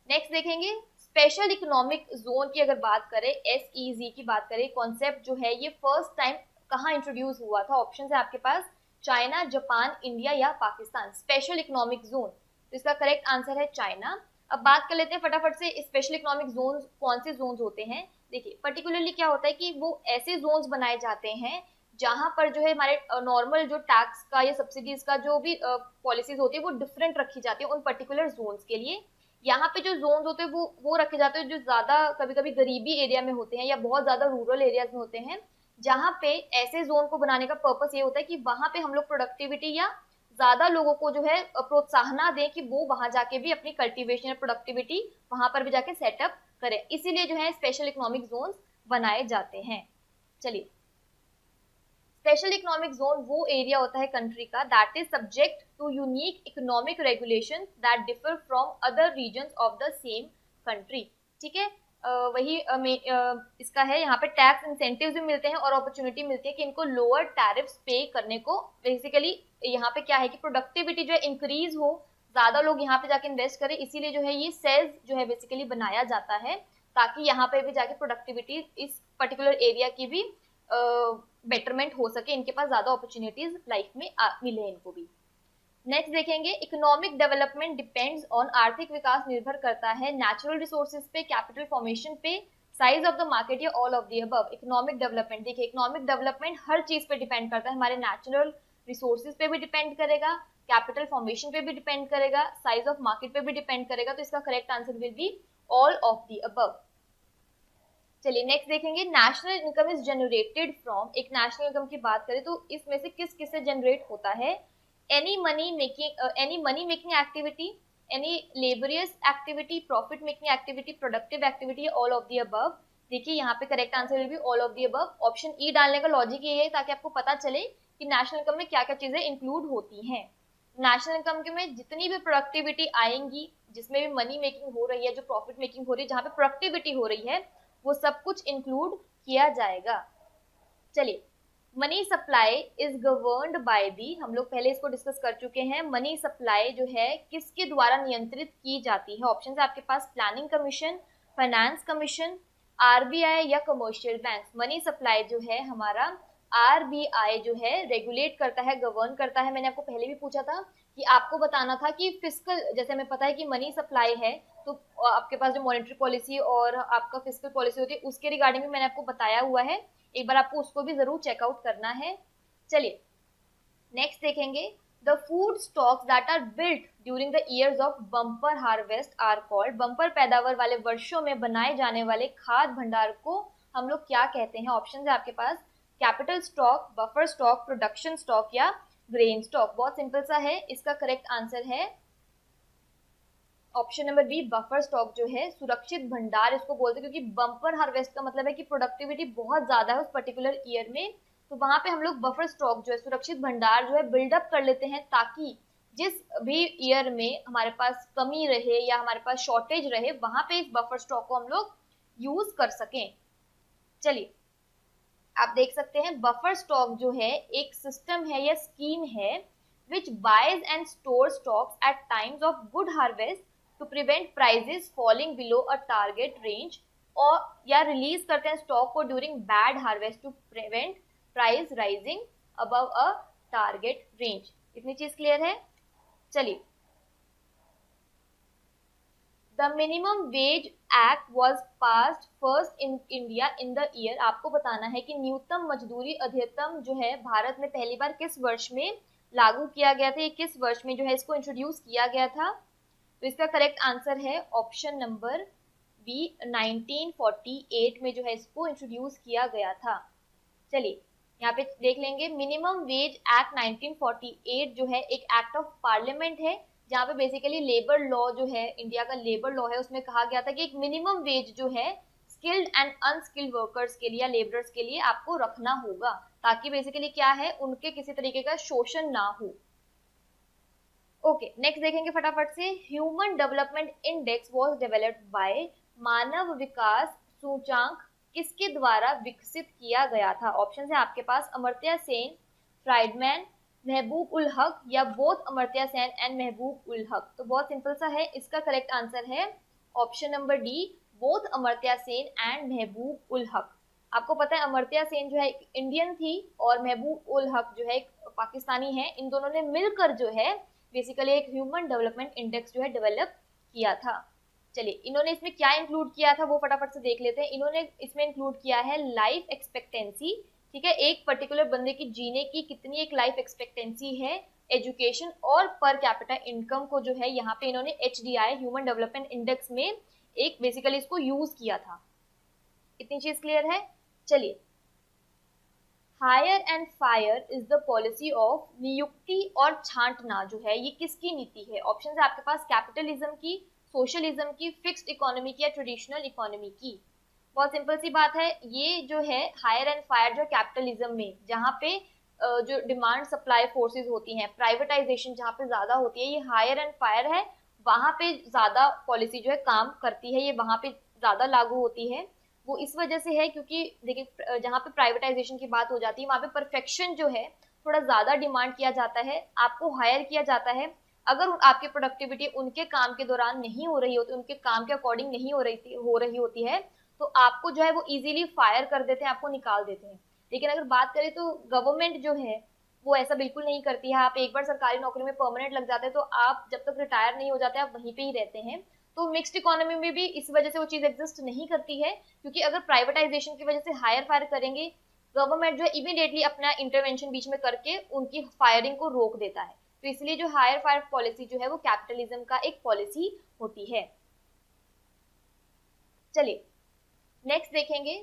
नेक्स्ट देखेंगे। स्पेशल इकोनॉमिक जोन की अगर बात करें, SEZ की बात करें, कॉन्सेप्ट जो है ये फर्स्ट टाइम कहाँ इंट्रोड्यूस हुआ था? ऑप्शन है आपके पास चाइना, जापान, इंडिया या पाकिस्तान। स्पेशल इकोनॉमिक जोन, तो इसका करेक्ट आंसर है चाइना। अब बात कर लेते हैं फटाफट से स्पेशल इकोनॉमिक जोन कौन से जोन होते हैं। देखिए, पर्टिकुलरली क्या होता है कि वो ऐसे जोन्स बनाए जाते हैं जहां पर जो है हमारे नॉर्मल जो टैक्स का या सब्सिडीज का जो भी पॉलिसीज होती है वो डिफरेंट रखी जाती है उन पर्टिकुलर जोन्स के लिए। यहाँ पे जो जोन्स होते हैं वो रखे जाते हैं जो ज्यादा कभी कभी गरीबी एरिया में होते हैं या बहुत ज्यादा रूरल एरियाज में होते हैं, जहाँ पे ऐसे जोन को बनाने का पर्पस ये होता है कि वहां पे हम लोग प्रोडक्टिविटी या ज्यादा लोगों को जो है प्रोत्साहन दें कि वो वहां जाके भी अपनी कल्टीवेशन या प्रोडक्टिविटी वहां पर भी जाके सेटअप करें, इसीलिए जो है स्पेशल इकोनॉमिक जोन्स बनाए जाते हैं। चलिए, स्पेशल इकोनॉमिक जोन वो एरिया होता है कंट्री का that is subject to unique economic regulation that differ from other regions of the same country. ठीक है, वही इसका है, यहाँ पे टैक्स इंसेंटिव्स भी मिलते हैं और अपॉर्चुनिटी मिलती है कि इनको लोअर टैरिफ्स पे करने को। बेसिकली यहाँ पे क्या है कि प्रोडक्टिविटी जो है इंक्रीज हो, ज्यादा लोग यहाँ पे जाके इन्वेस्ट करें, इसीलिए जो है ये सेल्स जो है बेसिकली बनाया जाता है ताकि यहाँ पे भी जाके प्रोडक्टिविटी इस पर्टिकुलर एरिया की भी बेटरमेंट हो सके, इनके पास ज्यादा अपॉर्चुनिटीज लाइफ में मिले इनको भी। नेक्स्ट देखेंगे, इकोनॉमिक डेवलपमेंट डिपेंड्स ऑन, आर्थिक विकास निर्भर करता है नेचुरल रिसोर्सेज पे, कैपिटल फॉर्मेशन पे, साइज ऑफ द मार्केट या all of the above. Economic development, देखिए इकोनॉमिक डेवलपमेंट हर चीज पे डिपेंड करता है, हमारे नेचुरल रिसोर्सेज पे भी डिपेंड करेगा, कैपिटल फॉर्मेशन पे भी डिपेंड करेगा, साइज ऑफ मार्केट पे भी डिपेंड करेगा, तो इसका correct answer will be all of the above. चलिए नेक्स्ट देखेंगे, national income is generated from, एक नेशनल इनकम की बात करें तो इसमें से किस किस से जनरेट होता है? Any money making activity, any laborious activity, profit making activity, productive activity, all of the above. देखिए यहाँ पे correct answer will be all of the above. Option E डालने का लॉजिक ये है ताकि आपको पता चले कि नेशनल इनकम में क्या क्या चीजें इंक्लूड होती हैं। नेशनल इनकम में जितनी भी प्रोडक्टिविटी आएंगी, जिसमें भी मनी मेकिंग हो रही है, जो प्रॉफिट मेकिंग हो रही है, जहाँ पे प्रोडक्टिविटी हो रही है, वो सब कुछ इंक्लूड किया जाएगा। चलिए, money supply is governed by the, हम लोग पहले इसको डिस्कस कर चुके हैं। मनी सप्लाई जो है किसके द्वारा नियंत्रित की जाती है? ऑप्शन है आपके पास, planning commission, finance commission, RBI या कमर्शियल बैंक। मनी सप्लाई जो है हमारा आरबीआई जो है रेगुलेट करता है, गवर्न करता है। मैंने आपको पहले भी पूछा था कि आपको बताना था कि फिस्कल, जैसे हमें पता है कि मनी सप्लाई है तो आपके पास जो मॉनेटरी पॉलिसी और आपका फिस्कल पॉलिसी होती है उसके रिगार्डिंग भी मैंने आपको बताया हुआ है, एक बार आपको उसको भी जरूर चेकआउट करना है। चलिए नेक्स्ट देखेंगे, the food stocks that are built during the years of bumper harvest are called, bumper पैदावार वाले वर्षों में बनाए जाने वाले खाद्य भंडार को हम लोग क्या कहते हैं? ऑप्शन है आपके पास, capital stock, buffer stock, production stock या ग्रेन स्टॉक। बहुत सिंपल सा है, इसका करेक्ट आंसर है option number B, buffer stock जो है सुरक्षित भंडार इसको बोलते हैं, क्योंकि बम्पर हार्वेस्ट का मतलब है कि प्रोडक्टिविटी बहुत ज्यादा है उस पर्टिकुलर ईयर में, तो वहां पे हम लोग बफर स्टॉक जो है, सुरक्षित भंडार जो है बिल्डअप कर लेते हैं, ताकि जिस भी ईयर में हमारे पास कमी रहे या हमारे पास शॉर्टेज रहे, वहां पे इस बफर स्टॉक को हम लोग यूज कर सकें। चलिए आप देख सकते हैं, बफर स्टॉक जो है एक सिस्टम है या स्कीम है which buys and stores stocks at times of good harvest to prevent prices falling below a target range, और या रिलीज करते हैं स्टॉक को during bad harvest to prevent price rising above a target range. इतनी चीज clear है? चलिए, the minimum wage act was passed first in India in the year, आपको बताना है कि न्यूनतम मजदूरी अधिनियम जो है भारत में पहली बार किस वर्ष में लागू किया गया था, ये किस वर्ष में जो है इसको इंट्रोड्यूस किया गया था? तो इसका करेक्ट आंसर है ऑप्शन नंबर बी, 1948 में जो है इसको इंट्रोड्यूस किया गया था। चलिए यहाँ पे देख लेंगे, मिनिमम वेज एक्ट 1948 जो है एक एक्ट ऑफ पार्लियामेंट है, जहाँ पे बेसिकली लेबर लॉ जो है, इंडिया का लेबर लॉ है, उसमें कहा गया था कि एक मिनिमम वेज जो है स्किल्ड एंड अनस्किल्ड वर्कर्स के लिए या लेबरर्स के लिए आपको रखना होगा, ताकि बेसिकली क्या है, उनके किसी तरीके का शोषण ना हो। ओके नेक्स्ट देखेंगे फटाफट से, human development index was developed by, मानव विकास सूचांक किसके द्वारा विकसित किया गया था? ऑप्शन है आपके पास, अमर्त्य सेन, फ्राइडमैन, महबूब उल हक या बोथ अमर्त्य सेन एंड महबूब उल हक। तो बहुत सिंपल सा है, इसका करेक्ट आंसर है option number D, both Amartya Sen and महबूब उल हक। आपको पता है अमर्त्य सेन जो है इंडियन थी और महबूब उल हक जो है पाकिस्तानी है, इन दोनों ने मिलकर जो है बेसिकली एक ह्यूमन डेवलपमेंट इंडेक्स जो है डेवलप किया था। चलिए इन्होंने इसमें क्या इंक्लूड किया था वो फटाफट से देख लेते हैं। इन्होंने इसमें इंक्लूड किया है लाइफ एक्सपेक्टेंसी, ठीक है, एक पर्टिकुलर बंदे की जीने की कितनी एक लाइफ एक्सपेक्टेंसी है, एजुकेशन और पर कैपिटा इनकम को जो है यहाँ पे इन्होंने HDI ह्यूमन डेवलपमेंट इंडेक्स में एक बेसिकली इसको यूज किया था। इतनी चीज क्लियर है? चलिए, hire and fire is the policy of, नियुक्ति और छांटना जो है ये किसकी नीति है? ऑप्शन है आपके पास, कैपिटलिज्म की, सोशलिज्म की, फिक्स्ड इकोनॉमी की या ट्रेडिशनल इकोनॉमी की। बहुत सिंपल सी बात है, ये जो है हायर एंड फायर जो कैपिटलिज्म में, जहाँ पे जो डिमांड सप्लाई फोर्सेस होती हैं, प्राइवेटाइजेशन जहाँ पे ज्यादा होती है, ये हायर एंड फायर है, वहां पे ज्यादा पॉलिसी जो है काम करती है, ये वहां पे ज्यादा लागू होती है। वो इस वजह से है क्योंकि देखिए जहाँ पे प्राइवेटाइजेशन की बात हो जाती है वहां पे परफेक्शन जो है थोड़ा ज्यादा डिमांड किया जाता है, आपको हायर किया जाता है। अगर आपकी प्रोडक्टिविटी उनके काम के दौरान नहीं हो रही होती, उनके काम के अकॉर्डिंग नहीं हो रही होती है, तो आपको जो है वो इजीली फायर कर देते हैं, आपको निकाल देते हैं। लेकिन अगर बात करें तो गवर्नमेंट जो है वो ऐसा बिल्कुल नहीं करती है। आप एक बार सरकारी नौकरी में परमानेंट लग जाते हैं तो आप जब तक रिटायर नहीं हो जाते आप वहीं पे ही रहते हैं। तो मिक्स्ड इकोनॉमी में भी इस वजह से वो चीज एग्जिस्ट नहीं करती है, क्योंकि अगर प्राइवेटाइजेशन की वजह से हायर फायर करेंगे, गवर्नमेंट जो है इमीडिएटली अपना इंटरवेंशन बीच में करके उनकी फायरिंग को रोक देता है। तो इसलिए जो हायर फायर पॉलिसी जो है वो कैपिटलिज्म का एक पॉलिसी होती है। चलिए नेक्स्ट देखेंगे,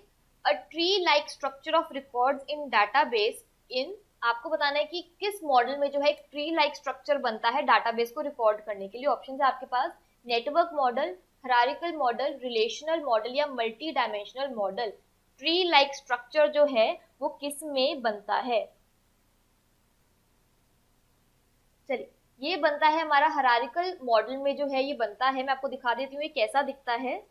a tree like structure of records in database in, आपको बताना है कि किस मॉडल में जो है एक ट्री लाइक स्ट्रक्चर बनता है डाटाबेस को रिकॉर्ड करने के लिए। ऑप्शन है आपके पास, network model, hierarchical model, relational model या multi dimensional model. Tree like structure जो है वो किस में बनता है? चलिए ये बनता है हमारा हायरार्किकल मॉडल में जो है ये बनता है। मैं आपको दिखा देती हूँ ये कैसा दिखता है।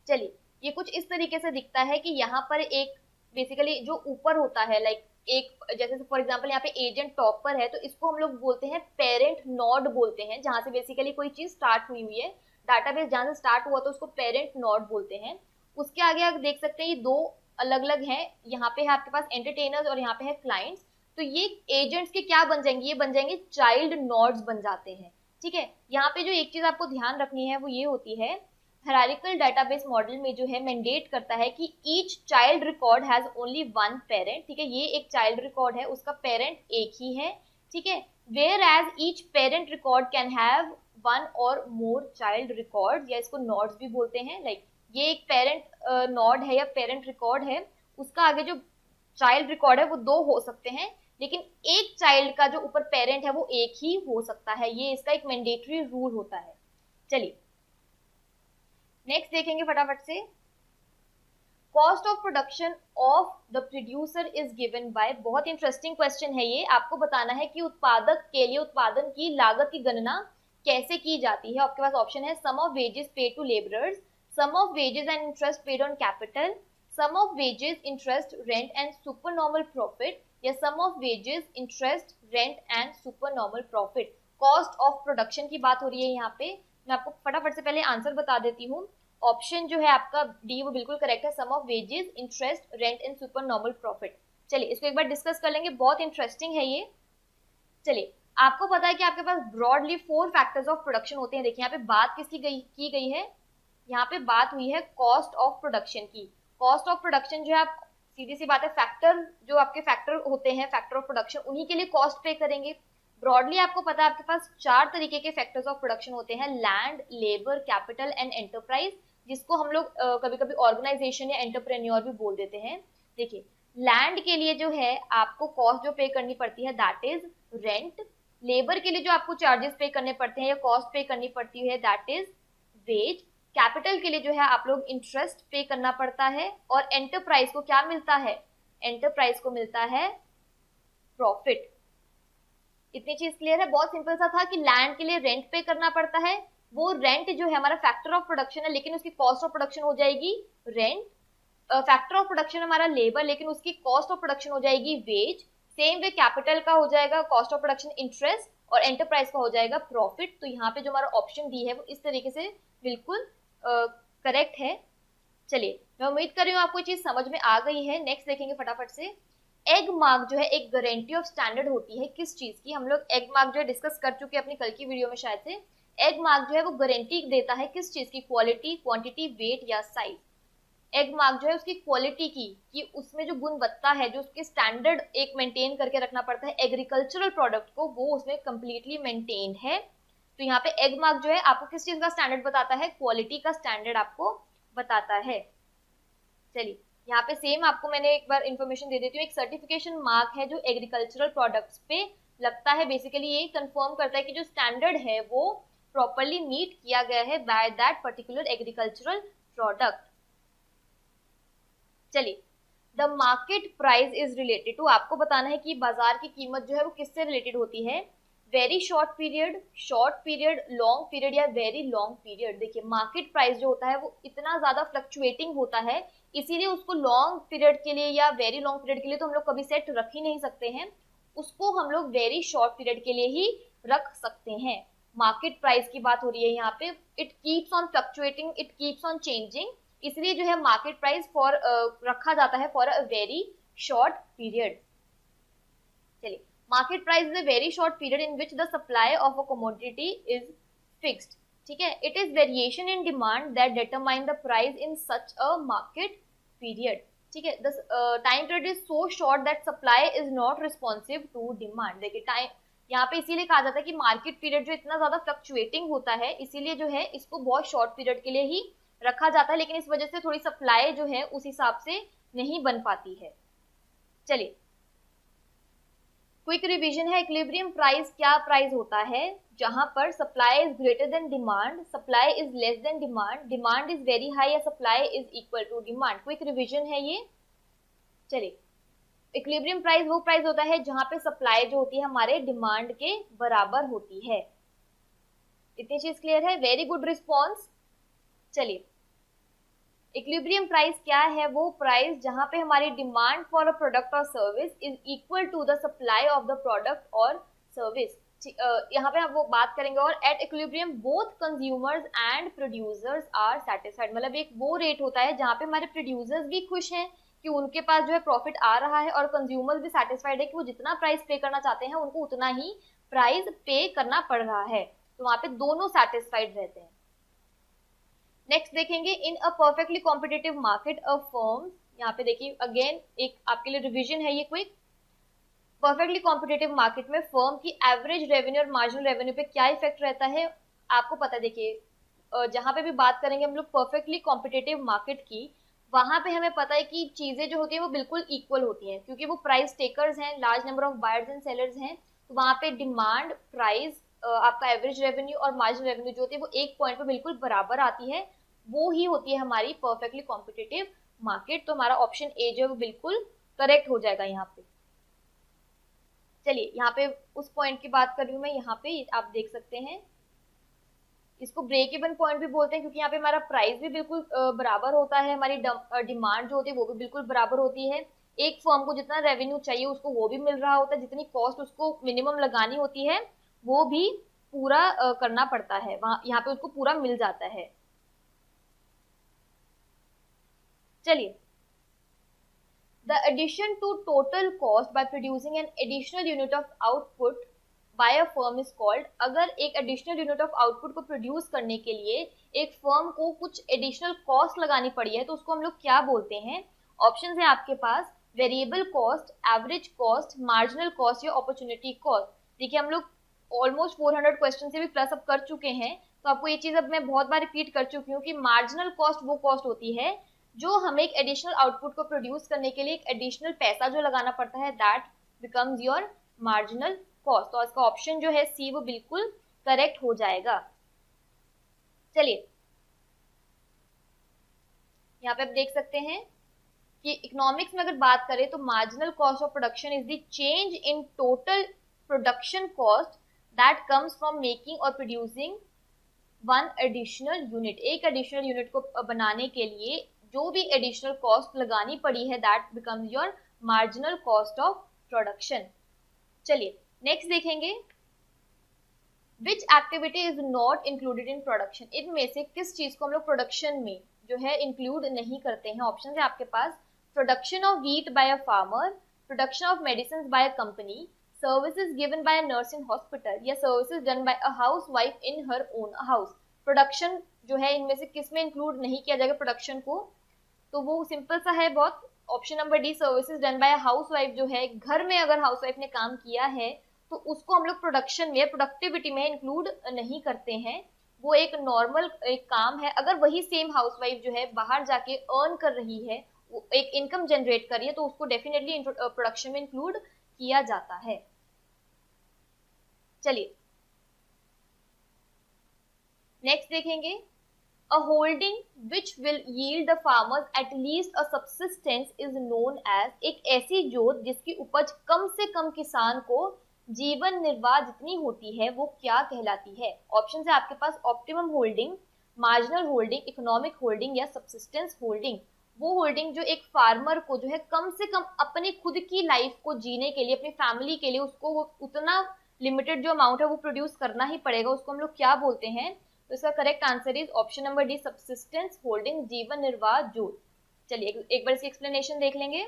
चलिए ये कुछ इस तरीके से दिखता है कि यहाँ पर एक बेसिकली जो ऊपर होता है लाइक एक, जैसे फॉर एग्जांपल यहाँ पे एजेंट टॉप पर है तो इसको हम लोग बोलते हैं पेरेंट नोड बोलते हैं, जहां से बेसिकली कोई चीज स्टार्ट हुई हुई है, डाटाबेस जहां से स्टार्ट हुआ तो उसको पेरेंट नोड बोलते हैं। उसके आगे आप देख सकते हैं ये दो अलग अलग हैं, यहाँ पे है आपके पास एंटरटेनर्स और यहाँ पे है क्लाइंट्स। तो ये एजेंट्स के क्या बन जाएंगे, ये बन जाएंगे चाइल्ड नोड्स बन जाते हैं। ठीक है, यहाँ पे जो एक चीज आपको ध्यान रखनी है वो ये होती है, हायरार्किकल डेटाबेस मॉडल में जो है मैंडेट करता है कि each child record has only one parent. ठीक है, ये एक चाइल्ड रिकॉर्ड है, उसका पेरेंट एक ही है। ठीक है, where as each parent record can have one or more child record, या इसको नोड्स भी बोलते हैं। लाइक ये एक पेरेंट नोड है या पेरेंट रिकॉर्ड है, उसका आगे जो चाइल्ड रिकॉर्ड है वो दो हो सकते हैं, लेकिन एक चाइल्ड का जो ऊपर पेरेंट है वो एक ही हो सकता है। ये इसका एक मैंडेटरी रूल होता है। चलिए नेक्स्ट देखेंगे फटाफट से, cost of production of the producer is given by, बहुत इंटरेस्टिंग क्वेश्चन है ये। आपको बताना है कि उत्पादक के लिए उत्पादन की लागत की गणना कैसे की जाती है। आपके पास ऑप्शन है, sum of wages paid to labourers, sum of wages and interest paid on capital, sum of wages interest rent and super normal profit, या sum of wages interest rent and super normal profit. Cost of production की बात हो रही है यहाँ पे। मैं आपको फटाफट से पहले आंसर बता देती हूँ। ऑप्शन जो है आपका डी वो बिल्कुल करेक्ट है, sum of wages interest rent and super normal profit. चलिए इसको एक बार डिस्कस कर लेंगे, बहुत इंटरेस्टिंग है ये। चलिए आपको पता है कि आपके पास ब्रॉडली 4 फैक्टर्स ऑफ प्रोडक्शन होते हैं। देखिए यहाँ पे बात किसकी की गई है, यहाँ पे बात हुई है कॉस्ट ऑफ प्रोडक्शन की। कॉस्ट ऑफ प्रोडक्शन जो है, आप सीधी सी बात है, फैक्टर जो आपके फैक्टर होते हैं फैक्टर ऑफ प्रोडक्शन, उन्हीं के लिए कॉस्ट पे करेंगे। ब्रॉडली आपको पता है आपके पास 4 तरीके के फैक्टर्स ऑफ प्रोडक्शन होते हैं, land, labour, capital and enterprise, जिसको हम लोग कभी कभी ऑर्गेनाइजेशन या एंटरप्रेन्योर भी बोल देते हैं। देखिए लैंड के लिए जो है आपको कॉस्ट जो पे करनी पड़ती है दैट इज रेंट, लेबर के लिए जो आपको चार्जेस पे करने पड़ते हैं या कॉस्ट पे करनी पड़ती है दैट इज वेज, कैपिटल के लिए जो है आप लोग इंटरेस्ट पे करना पड़ता है, और एंटरप्राइज को क्या मिलता है, एंटरप्राइज को मिलता है प्रॉफिट। इतनी चीज क्लियर है, बहुत सिंपल सा था कि लैंड के लिए रेंट पे करना पड़ता है, वो रेंट जो है हमारा फैक्टर ऑफ प्रोडक्शन है लेकिन उसकी कॉस्ट ऑफ प्रोडक्शन हो जाएगी रेंट। फैक्टर ऑफ प्रोडक्शन हमारा लेबर लेकिन उसकी कॉस्ट ऑफ प्रोडक्शन हो जाएगी वेज। सेम वे कैपिटल का हो जाएगा कॉस्ट ऑफ प्रोडक्शन इंटरेस्ट, और एंटरप्राइज का हो जाएगा प्रॉफिट। तो यहाँ पे जो हमारा ऑप्शन डी है वो इस तरीके से बिल्कुल करेक्ट है। चलिए मैं उम्मीद कर रही हूँ आपको ये चीज समझ में आ गई है। नेक्स्ट देखेंगे फटाफट से, एग मार्क जो है एक गारंटी ऑफ स्टैंडर्ड होती है किस चीज की। हम लोग एग मार्क जो है डिस्कस कर चुके हैं अपनी कल की वीडियो में शायद से। एग मार्क जो है वो गारंटी देता है किस चीज की, क्वालिटी, क्वांटिटी, वेट या साइज। एग मार्क जो है उसकी क्वालिटी की, कि उसमें जो गुणवत्ता है, जो उसके स्टैंडर्ड एक मेंटेन करके रखना पड़ता है एग्रीकल्चरल प्रोडक्ट को, वो उसमें कंप्लीटली मेंटेन्ड है। तो यहाँ पे एग मार्क जो है आपको किस चीज का स्टैंडर्ड बताता है, क्वालिटी का स्टैंडर्ड आपको बताता है। चलिए यहाँ पे सेम आपको मैंने एक बार इंफॉर्मेशन दे देती हूँ, एक सर्टिफिकेशन मार्क है जो एग्रीकल्चरल प्रोडक्ट्स पे लगता है। बेसिकली ये कंफर्म करता है कि जो स्टैंडर्ड है वो प्रॉपरली मीट किया गया है by that particular agricultural product. चलिए the market price is related to, आपको बताना है कि बाजार की कीमत जो है वो किससे रिलेटेड होती है, very short period, long period या वेरी लॉन्ग पीरियड। देखिए मार्केट प्राइस जो होता है वो इतना ज्यादा फ्लक्चुएटिंग होता है, इसीलिए उसको लॉन्ग पीरियड के लिए या वेरी लॉन्ग पीरियड के लिए तो हम लोग कभी सेट रख ही नहीं सकते हैं, उसको हम लोग वेरी शॉर्ट पीरियड के लिए ही रख सकते हैं। मार्केट प्राइस की बात हो रही है यहाँ पे, it keeps on fluctuating, it keeps on changing, इसलिए जो है मार्केट प्राइस फॉर रखा जाता है for a very short period. चलिए, market price is a very short period in which the supply of a commodity is fixed, ठीक है। It is variation in demand that determine the price in such a market period, ठीक है। The time period is so short that supply is not responsive to demand. देखिए time यहाँ पे इसीलिए कहा जाता है कि मार्केट पीरियड जो इतना ज्यादा फ्लक्चुएटिंग होता है, इसीलिए जो है इसको बहुत शॉर्ट पीरियड के लिए ही रखा जाता है, लेकिन इस वजह से थोड़ी सप्लाई जो है उस हिसाब से नहीं बन पाती है। चलिए, क्विक रिवीजन है। इक्विलिब्रियम प्राइस क्या प्राइस होता है? जहां पर supply is greater than demand, supply is less than demand, demand is very high या supply is equal to demand. Quick revision है ये। चलिए, इक्विलिब्रियम प्राइस वो प्राइस होता है जहां पे सप्लाई जो होती है हमारे डिमांड के बराबर होती है। इतनी चीज क्लियर है? Very good response. चलिए, इक्विलिब्रियम प्राइस क्या है? वो प्राइस जहां पे हमारी डिमांड फॉर अ प्रोडक्ट और service is equal to the supply of the product और सर्विस। यहाँ पे हम वो बात करेंगे। और at equilibrium both consumers and producers are satisfied, मतलब एक वो रेट होता है जहाँ पे हमारे प्रोड्यूसर्स भी खुश हैं कि उनके पास जो है प्रॉफिट आ रहा है, और कंज्यूमर्स भी सेटिस्फाइड है कि वो जितना प्राइस पे करना चाहते हैं उनको उतना ही प्राइस पे करना पड़ रहा है। तो वहां पे दोनों सेटिस्फाइड रहते हैं। नेक्स्ट देखेंगे, in a perfectly competitive market a firm, यहाँ पे देखिए अगेन एक आपके लिए रिवीजन है ये क्विक। परफेक्टली कॉम्पिटिटिव मार्केट में फर्म की एवरेज रेवेन्यू और मार्जिनल रेवेन्यू पे क्या इफेक्ट रहता है आपको पता है। देखिए जहां पे भी बात करेंगे हम लोग परफेक्टली कॉम्पिटिटिव मार्केट की, वहां पे हमें पता है कि चीजें जो होती है वो बिल्कुल इक्वल होती हैं, क्योंकि वो प्राइस टेकर्स हैं, large number of buyers and sellers हैं। तो वहां पे डिमांड, प्राइस, आपका एवरेज रेवेन्यू और मार्जिनल रेवेन्यू जो होती है वो एक पॉइंट पे बिल्कुल बराबर आती है। वो ही होती है हमारी परफेक्टली कॉम्पिटिटिव मार्केट। तो हमारा ऑप्शन ए जो है वो बिल्कुल करेक्ट हो जाएगा यहाँ पे। चलिए, यहाँ पे उस पॉइंट की बात कर रही हूँ मैं, यहाँ पे आप देख सकते हैं इसको ब्रेक इवन पॉइंट भी बोलते हैं, क्योंकि यहाँ पे हमारा प्राइस भी बिल्कुल बराबर होता है, हमारी डिमांड जो होती है वो भी बिल्कुल बराबर होती है। एक फर्म को जितना रेवेन्यू चाहिए उसको वो भी मिल रहा होता है, जितनी कॉस्ट उसको मिनिमम लगानी होती है वो भी पूरा करना पड़ता है, वहाँ यहाँ पे उसको पूरा मिल जाता है। चलिए, the addition to total cost by producing an additional unit of output by a firm is called, अगर एक additional unit of output को produce करने के लिए एक firm को कुछ additional cost लगानी पड़ी है तो उसको हम लोग क्या बोलते हैं? ऑप्शंस है आपके पास, variable cost, average cost, marginal cost या अपॉर्चुनिटी कॉस्ट। देखिए हम लोग ऑलमोस्ट 400 क्वेश्चन से भी प्लस अप कर चुके हैं, तो आपको ये चीज अब मैं बहुत बार रिपीट कर चुकी हूँ कि मार्जिनल कॉस्ट वो कॉस्ट होती है जो हमें एक एडिशनल आउटपुट को प्रोड्यूस करने के लिए एक एडिशनल पैसा जो लगाना पड़ता है, that becomes your marginal cost. तो इसका ऑप्शन जो है सी वो बिल्कुल करेक्ट हो जाएगा। चलिए, यहाँ पे आप देख सकते हैं कि इकोनॉमिक्स में अगर बात करें तो marginal cost of production is the change in total production cost that comes from making और प्रोड्यूसिंग वन एडिशनल यूनिट। एक एडिशनल यूनिट को बनाने के लिए जो भी एडिशनल कॉस्ट लगानी पड़ी है, that becomes your marginal cost of production. चलिए नेक्स्ट देखेंगे, which activity is not included in production. इनमें से किस चीज को हम लोग प्रोडक्शन में जो है इंक्लूड नहीं करते हैं? ऑप्शन है आपके पास, production of wheat by a farmer, production of medicine by a company, services given by a nurse in hospital, या services done by a house wife in her own house. Production जो है इनमें से किस में इंक्लूड नहीं किया जाएगा प्रोडक्शन को? तो वो सिंपल सा है बहुत, option number D, services done bye housewife. जो है घर में अगर हाउसवाइफ ने काम किया है तो उसको हम लोग प्रोडक्शन में, प्रोडक्टिविटी में इंक्लूड नहीं करते हैं। वो एक नॉर्मल एक काम है। अगर वही सेम हाउसवाइफ जो है बाहर जाके अर्न कर रही है, वो एक इनकम जनरेट कर रही है, तो उसको डेफिनेटली प्रोडक्शन में इंक्लूड किया जाता है। चलिए नेक्स्ट देखेंगे, a holding which will yield the farmers at least a subsistence is known as, एक ऐसी जोत जिसकी उपज कम से कम किसान को जीवन निर्वाह जितनी होती है वो क्या कहलाती है? ऑप्शन है आपके पास, optimum holding, marginal holding, economic holding या सबसिस्टेंस होल्डिंग। वो होल्डिंग जो एक फार्मर को जो है कम से कम अपने खुद की लाइफ को जीने के लिए, अपनी फैमिली के लिए उसको उतना लिमिटेड जो अमाउंट है वो प्रोड्यूस करना ही पड़ेगा, उसको हम लोग क्या बोलते हैं? तो इसका correct answer is option number D, subsistence holding, जीवन निर्वाह जोत। चलिए एक बार इसकी एक्सप्लेनेशन देख लेंगे।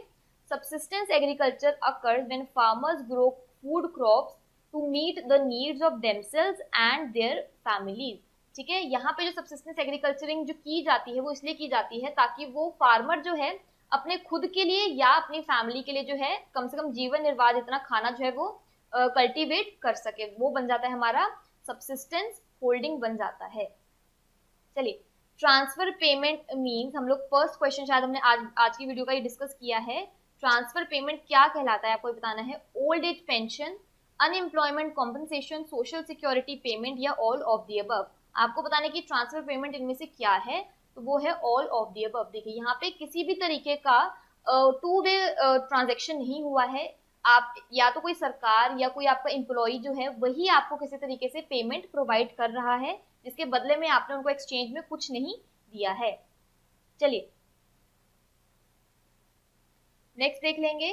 Subsistence agriculture occurs when farmers grow food crops to meet the needs of themselves and their families. ठीक है, यहाँ पे जो सब्सिस्टेंस एग्रीकल्चरिंग जो की जाती है वो इसलिए की जाती है ताकि वो फार्मर जो है अपने खुद के लिए या अपनी फैमिली के लिए जो है कम से कम जीवन निर्वाह जितना खाना जो है वो कल्टीवेट कर सके, वो बन जाता है हमारा सब्सिस्टेंस होल्डिंग बन जाता है। चलिए, ट्रांसफर पेमेंट मीन्स, हम लोग फर्स्ट क्वेश्चन शायद हमने आज की वीडियो का ये डिस्कस किया है। ट्रांसफर पेमेंट क्या कहलाता है आपको बताना है। Old age pension, unemployment compensation, social security payment या ऑल ऑफ द अबव। आपको बताना है कि ट्रांसफर पेमेंट इनमें से क्या है, तो वो है ऑल ऑफ द अबव। देखिए यहाँ पे किसी भी तरीके का टू वे ट्रांजेक्शन नहीं हुआ है। आप या तो कोई सरकार या कोई आपका एम्प्लॉय जो है वही आपको किसी तरीके से पेमेंट प्रोवाइड कर रहा है, जिसके बदले में आपने उनको एक्सचेंज में कुछ नहीं दिया है। चलिए नेक्स्ट देख लेंगे।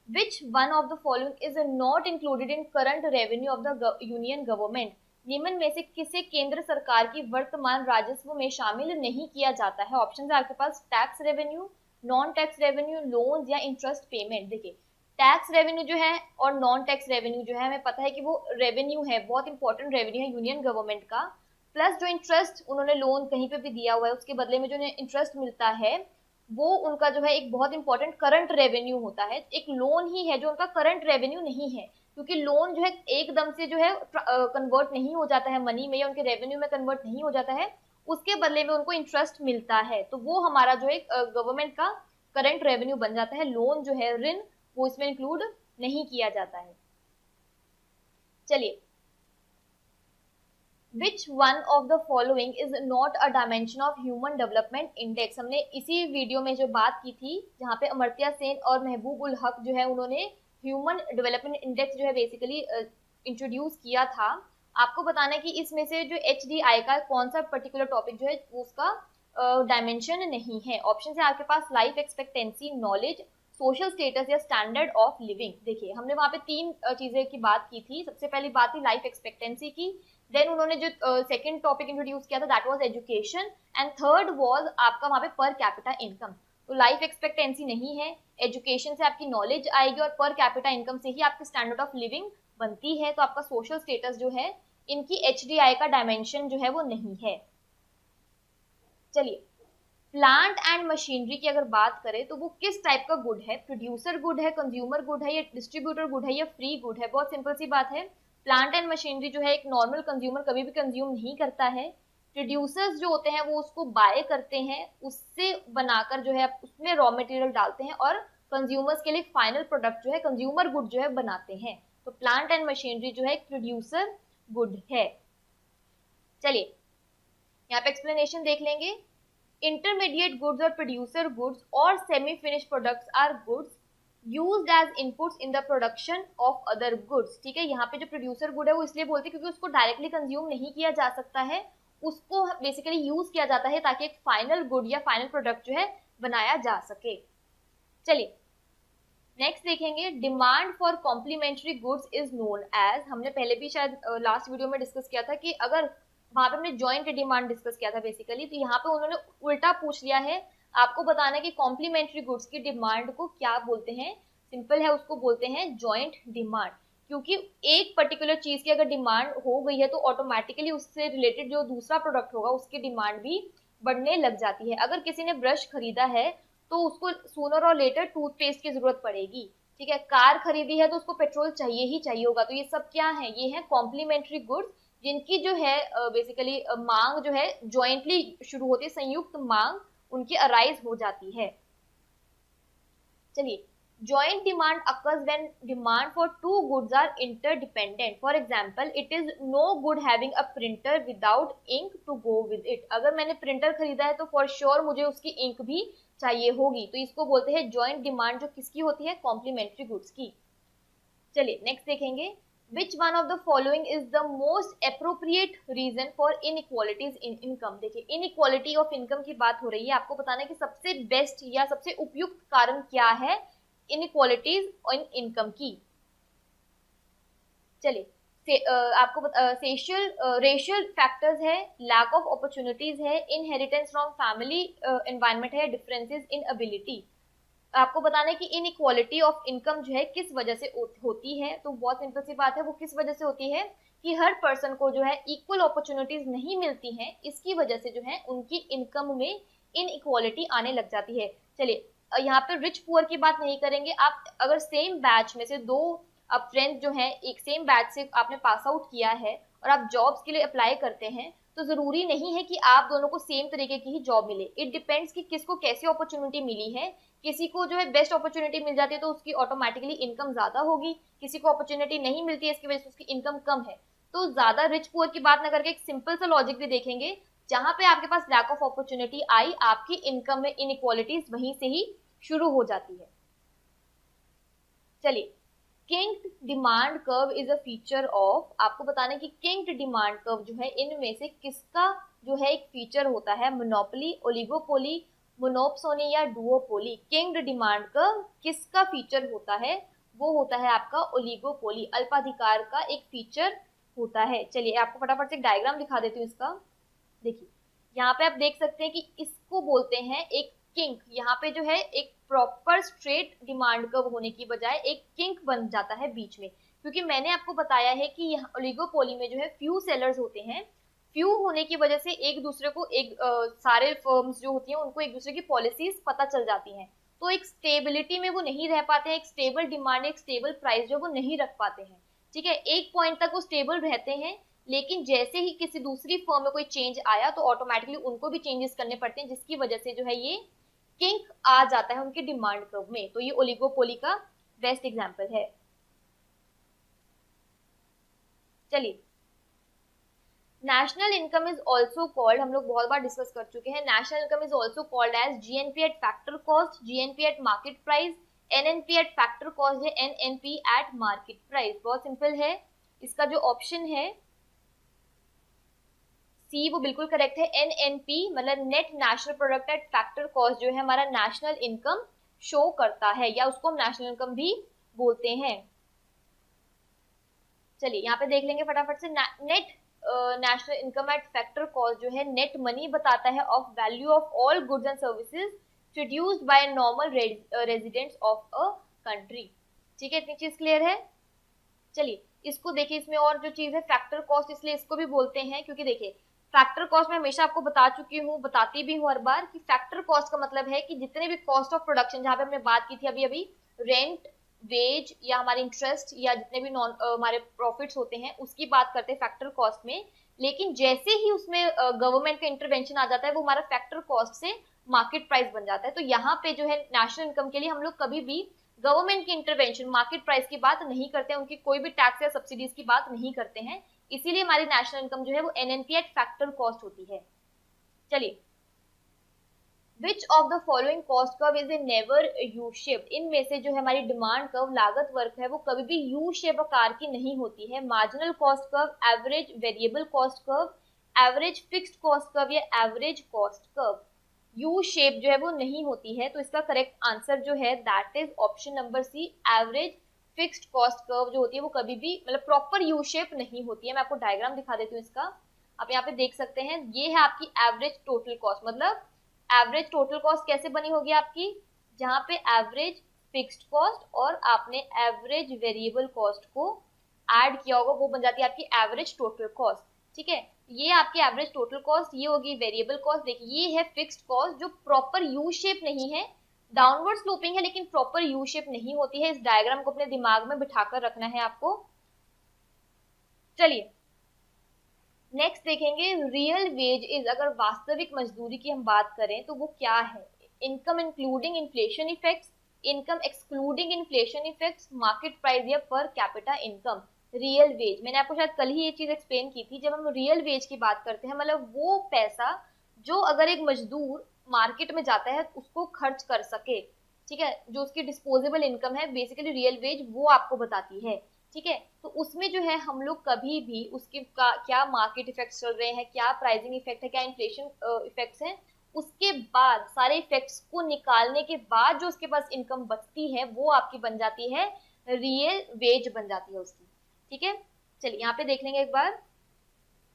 Which one of the following is not included in current revenue of the union government. निम्न में से किसे केंद्र सरकार की वर्तमान राजस्व में शामिल नहीं किया जाता है। ऑप्शन है आपके पास tax revenue, non tax revenue, loans या इंटरेस्ट पेमेंट। देखिए टैक्स रेवेन्यू जो है और नॉन टैक्स रेवेन्यू जो है हमें पता है कि वो रेवेन्यू है, बहुत इंपॉर्टेंट रेवेन्यू है यूनियन गवर्नमेंट का। प्लस जो इंटरेस्ट उन्होंने लोन कहीं पे भी दिया हुआ है उसके बदले में जो इंटरेस्ट मिलता है वो उनका जो है एक बहुत इंपॉर्टेंट करंट रेवेन्यू होता है। एक लोन ही है जो उनका करंट रेवेन्यू नहीं है, क्योंकि लोन जो है एकदम से जो है कन्वर्ट नहीं हो जाता है मनी में या उनके रेवेन्यू में कन्वर्ट नहीं हो जाता है, उसके बदले में उनको इंटरेस्ट मिलता है, तो वो हमारा जो है गवर्नमेंट का करंट रेवेन्यू बन जाता है। लोन जो है ऋण वो इसमें इंक्लूड नहीं किया जाता है। चलिए, Which one of the following is not a dimension of human development index। हमने इसी वीडियो में जो बात की थी जहाँ पे अमर्त्य सेन और महबूब उल हक जो है उन्होंने ह्यूमन डेवलपमेंट इंडेक्स जो है बेसिकली इंट्रोड्यूस किया था। आपको बताना है कि इसमें से जो HDI का कौन सा पर्टिकुलर टॉपिक जो है उसका डायमेंशन नहीं है। ऑप्शन है आपके पास life expectancy, knowledge, social status या स्टैंडर्ड ऑफ लिविंग। देखिए हमने वहाँ पे तीन चीजें की बात की थी। सबसे पहली बात थी लाइफ एक्सपेक्टेंसी की, देन उन्होंने जो सेकंड टॉपिक इंट्रोड्यूस किया था that was education, and third was आपका वहाँ पे पर कैपिटा इनकम। तो लाइफ एक्सपेक्टेंसी नहीं है, एजुकेशन से आपकी नॉलेज आएगी और पर कैपिटा इनकम से ही आपकी स्टैंडर्ड ऑफ लिविंग बनती है। तो आपका सोशल स्टेटस जो है इनकी HDI का डायमेंशन जो है वो नहीं है। चलिए, प्लांट एंड मशीनरी की अगर बात करें तो वो किस टाइप का गुड है। प्रोड्यूसर गुड है, कंज्यूमर गुड है, या डिस्ट्रीब्यूटर गुड है, या फ्री गुड है। बहुत सिंपल सी बात है, प्लांट एंड मशीनरी जो है एक नॉर्मल कंज्यूमर कभी भी कंज्यूम नहीं करता है। प्रोड्यूसर्स जो होते हैं वो उसको बाय करते हैं, उससे बनाकर जो है उसमें रॉ मटेरियल डालते हैं और कंज्यूमर्स के लिए फाइनल प्रोडक्ट जो है कंज्यूमर गुड जो है बनाते हैं। तो प्लांट एंड मशीनरी जो है एक प्रोड्यूसर गुड है। चलिए यहाँ पे एक्सप्लेनेशन देख लेंगे। इंटरमीडिएट गुड्स और प्रोड्यूसर गुड्स और semi finish products are goods used as inputs in the production of other goods। ठीक है, यहाँ पे जो प्रोड्यूसर गुड है वो इसलिए बोलते हैं क्योंकि उसको डायरेक्टली कंज्यूम नहीं किया जा सकता है, उसको बेसिकली यूज किया जाता है ताकि एक फाइनल गुड या फाइनल प्रोडक्ट जो है बनाया जा सके। चलिए नेक्स्ट देखेंगे। Demand for complementary goods is known as, हमने पहले भी शायद लास्ट वीडियो में डिस्कस किया था कि अगर वहां पे हमने जॉइंट डिमांड डिस्कस किया था बेसिकली, तो यहाँ पे उन्होंने उल्टा पूछ लिया है। आपको बताना है कि कॉम्प्लीमेंट्री गुड्स की डिमांड को क्या बोलते हैं। सिंपल है, उसको बोलते हैं जॉइंट डिमांड, क्योंकि एक पर्टिकुलर चीज की अगर डिमांड हो गई है तो ऑटोमेटिकली उससे रिलेटेड जो दूसरा प्रोडक्ट होगा उसकी डिमांड भी बढ़ने लग जाती है। अगर किसी ने ब्रश खरीदा है तो उसको सूनर और लेटर टूथपेस्ट की जरूरत पड़ेगी। ठीक है, कार खरीदी है तो उसको पेट्रोल चाहिए ही चाहिए होगा। तो ये सब क्या है, ये है कॉम्प्लीमेंट्री गुड्स जिनकी जो है बेसिकली मांग जो है जॉइंटली शुरू होती है, संयुक्त मांग उनकी अराइज हो जाती है। चलिए, joint demand occurs when demand for two goods are interdependent। For example, it is no good having a printer without ink to go with it। अगर मैंने प्रिंटर खरीदा है तो फॉर श्योर मुझे उसकी इंक भी चाहिए होगी, तो इसको बोलते हैं जॉइंट डिमांड, जो किसकी होती है, कॉम्प्लीमेंट्री गुड्स की। चलिए नेक्स्ट देखेंगे। Which one of the following is the most appropriate reason for inequalities in income। देखिए inequality of income की बात हो रही है, आपको बताना है कि सबसे बेस्ट या सबसे उपयुक्त कारण क्या है inequalities in income की। चलिए आपको रेशियल फैक्टर्स है, लैक ऑफ अपॉर्चुनिटीज है, इनहेरिटेंस फ्रॉम फैमिली एनवायरनमेंट है, डिफरेंसेस इन एबिलिटी। आपको बताना है कि इनइक्वालिटी ऑफ इनकम जो है किस वजह से होती है। तो बहुत सिंपल सी बात है, वो किस वजह से होती है कि हर पर्सन को जो है इक्वल अपॉर्चुनिटीज नहीं मिलती हैं, इसकी वजह से जो है उनकी इनकम में इनइक्वालिटी आने लग जाती है। चलिए यहाँ पे रिच पुअर की बात नहीं करेंगे। आप अगर सेम बैच में से दो अब फ्रेंड्स जो हैं, एक सेम बैच से आपने पास आउट किया है और आप जॉब्स के लिए अप्लाई करते हैं, तो जरूरी नहीं है कि आप दोनों को सेम तरीके की ही जॉब मिले। इट डिपेंड्स कि किसको कैसी अपॉर्चुनिटी मिली है। किसी को जो है बेस्ट अपॉर्चुनिटी मिल जाती है तो उसकी ऑटोमेटिकली इनकम ज्यादा होगी, किसी को अपॉर्चुनिटी नहीं मिलती है इसकी वजह से उसकी इनकम कम है। तो ज्यादा रिच पुअर की बात ना करके एक सिंपल सा लॉजिक भी देखेंगे, जहां पे आपके पास लैक ऑफ अपॉर्चुनिटी आई, आपकी इनकम में इनइक्वालिटीज वहीं से ही शुरू हो जाती है। चलिए, kinked demand curve is a feature of, आपको बताना है कि किंक्ड डिमांड कर्व जो है इनमें से किसका जो है एक फीचर होता है, मोनोपोली, ओलिगोपोली, मोनोप्सोनी या डुओपोली। किंक्ड डिमांड कर्व किसका फीचर होता है, वो होता है आपका ओलिगोपोली, अल्पाधिकार का एक फीचर होता है। चलिए आपको फटाफट से एक डायग्राम दिखा देती हूँ इसका। देखिए यहाँ पे आप देख सकते हैं कि इसको बोलते हैं एक किंक। यहाँ पे जो है एक प्रॉपर स्ट्रेट डिमांड कर्व होने की बजाय एक किंक बन जाता है बीच में, क्योंकि मैंने आपको बताया है कि यहाँ ओलिगोपोली में जो है फ्यू सेलर्स होते हैं। फ्यू होने की वजह से एक दूसरे को सारे फर्म्स जो होती हैं उनको एक दूसरे की पॉलिसीज पता चल जाती हैं, तो एक स्टेबिलिटी में वो नहीं रह पाते हैं, एक स्टेबल डिमांड, एक स्टेबल प्राइस जो वो नहीं रख पाते हैं। ठीक है, एक पॉइंट तक वो स्टेबल रहते हैं, लेकिन जैसे ही किसी दूसरी फर्म में कोई चेंज आया तो ऑटोमेटिकली उनको भी चेंजेस करने पड़ते हैं, जिसकी वजह से जो है ये किंक आ जाता है उनकी डिमांड कर्व में। तो ये ओलिगोपोली का बेस्ट एग्जांपल है। चलिए, national income is also called, हम लोग बहुत बार डिस्कस कर चुके हैं, national income is also called as GNP at factor cost, GNP at market price, NNP at factor cost है एनएनपी एट मार्केट प्राइस। बहुत सिंपल है, इसका जो ऑप्शन है सी वो बिल्कुल करेक्ट है। एनएनपी मतलब net national product at factor cost जो है हमारा नेशनल इनकम शो करता है, या उसको हम नेशनल इनकम भी बोलते हैं। चलिए यहाँ पे देख लेंगे फटाफट से, net national income eight factor cost जो है नेट मनी बताता है of value of all goods and services produced by normal residents of a country. ठीक है, इतनी चीज क्लियर है। चलिए इसको देखिए, इसमें और जो चीज है फैक्टर कॉस्ट, इसलिए इसको भी बोलते हैं क्योंकि देखिए फैक्टर कॉस्ट में हमेशा आपको बता चुकी हूँ, बताती भी हूँ हर बार कि फैक्टर कॉस्ट का मतलब है कि जितने भी कॉस्ट ऑफ प्रोडक्शन, जहां पे हमने बात की थी अभी अभी, रेंट, वेज या हमारे इंटरेस्ट या जितने भी नॉन हमारे प्रॉफिट्स होते हैं उसकी बात करते हैं फैक्टर कॉस्ट में। लेकिन जैसे ही उसमें गवर्नमेंट का इंटरवेंशन आ जाता है वो हमारा फैक्टर कॉस्ट से मार्केट प्राइस बन जाता है। तो यहाँ पे जो है नेशनल इनकम के लिए हम लोग कभी भी गवर्नमेंट की इंटरवेंशन, मार्केट प्राइस की बात नहीं करते हैं, उनकी कोई भी टैक्स या सब्सिडीज की बात नहीं करते हैं, इसीलिए हमारी नेशनल इनकम जो है वो एनएनपी एट फैक्टर कॉस्ट होती है। चलिए, which of the following cost curve is a never U shape, इनमें से जो है हमारी डिमांड कर्व, लागत वक्र है, वो कभी भी यू शेप आकार की नहीं होती है। Marginal cost curve, average variable cost curve, average fixed cost curve या average cost curve, U shape जो है वो नहीं होती है। तो इसका करेक्ट आंसर जो है that is option number C, average fixed cost curve जो होती है वो कभी भी मतलब प्रॉपर यू शेप नहीं होती है। मैं आपको डायग्राम दिखा देती हूँ इसका, आप यहाँ पे देख सकते हैं, ये है आपकी एवरेज टोटल कॉस्ट। मतलब एवरेज टोटल कॉस्ट कैसे बनी होगी आपकी, जहाँ पे एवरेज फिक्स्ड कॉस्ट और आपने एवरेज वेरिएबल कॉस्ट को ऐड किया होगा, वो बन जाती है आपकी एवरेज टोटल कॉस्ट। ठीक है, ये आपकी एवरेज टोटल कॉस्ट, ये होगी वेरिएबल कॉस्ट। देखिए ये है फिक्स्ड कॉस्ट जो प्रॉपर यू शेप नहीं है, डाउनवर्ड स्लोपिंग है लेकिन प्रॉपर यू शेप नहीं होती है। इस डायग्राम को अपने दिमाग में बिठाकर रखना है आपको। चलिए नेक्स्ट देखेंगे, रियल वेज इज, अगर वास्तविक मजदूरी की हम बात करें तो वो क्या है, income including inflation effects, income excluding inflation effects, market price या per capita income. Real veg मैंने आपको शायद कल ही ये चीज एक्सप्लेन की थी, जब हम रियल वेज की बात करते हैं मतलब वो पैसा जो अगर एक मजदूर मार्केट में जाता है उसको खर्च कर सके, ठीक है, जो उसकी डिस्पोजेबल इनकम है, बेसिकली रियल वेज वो आपको बताती है। ठीक है, तो उसमें जो है हम लोग कभी भी उसके क्या मार्केट इफेक्ट्स चल रहे हैं, क्या प्राइसिंग इफेक्ट है, क्या इन्फ्लेशन इफेक्ट्स हैं, उसके बाद सारे इफेक्ट्स को निकालने के बाद जो उसके पास इनकम बचती है वो आपकी बन जाती है रियल वेज बन जाती है उसकी। ठीक है, चलिए यहाँ पे देख लेंगे एक बार,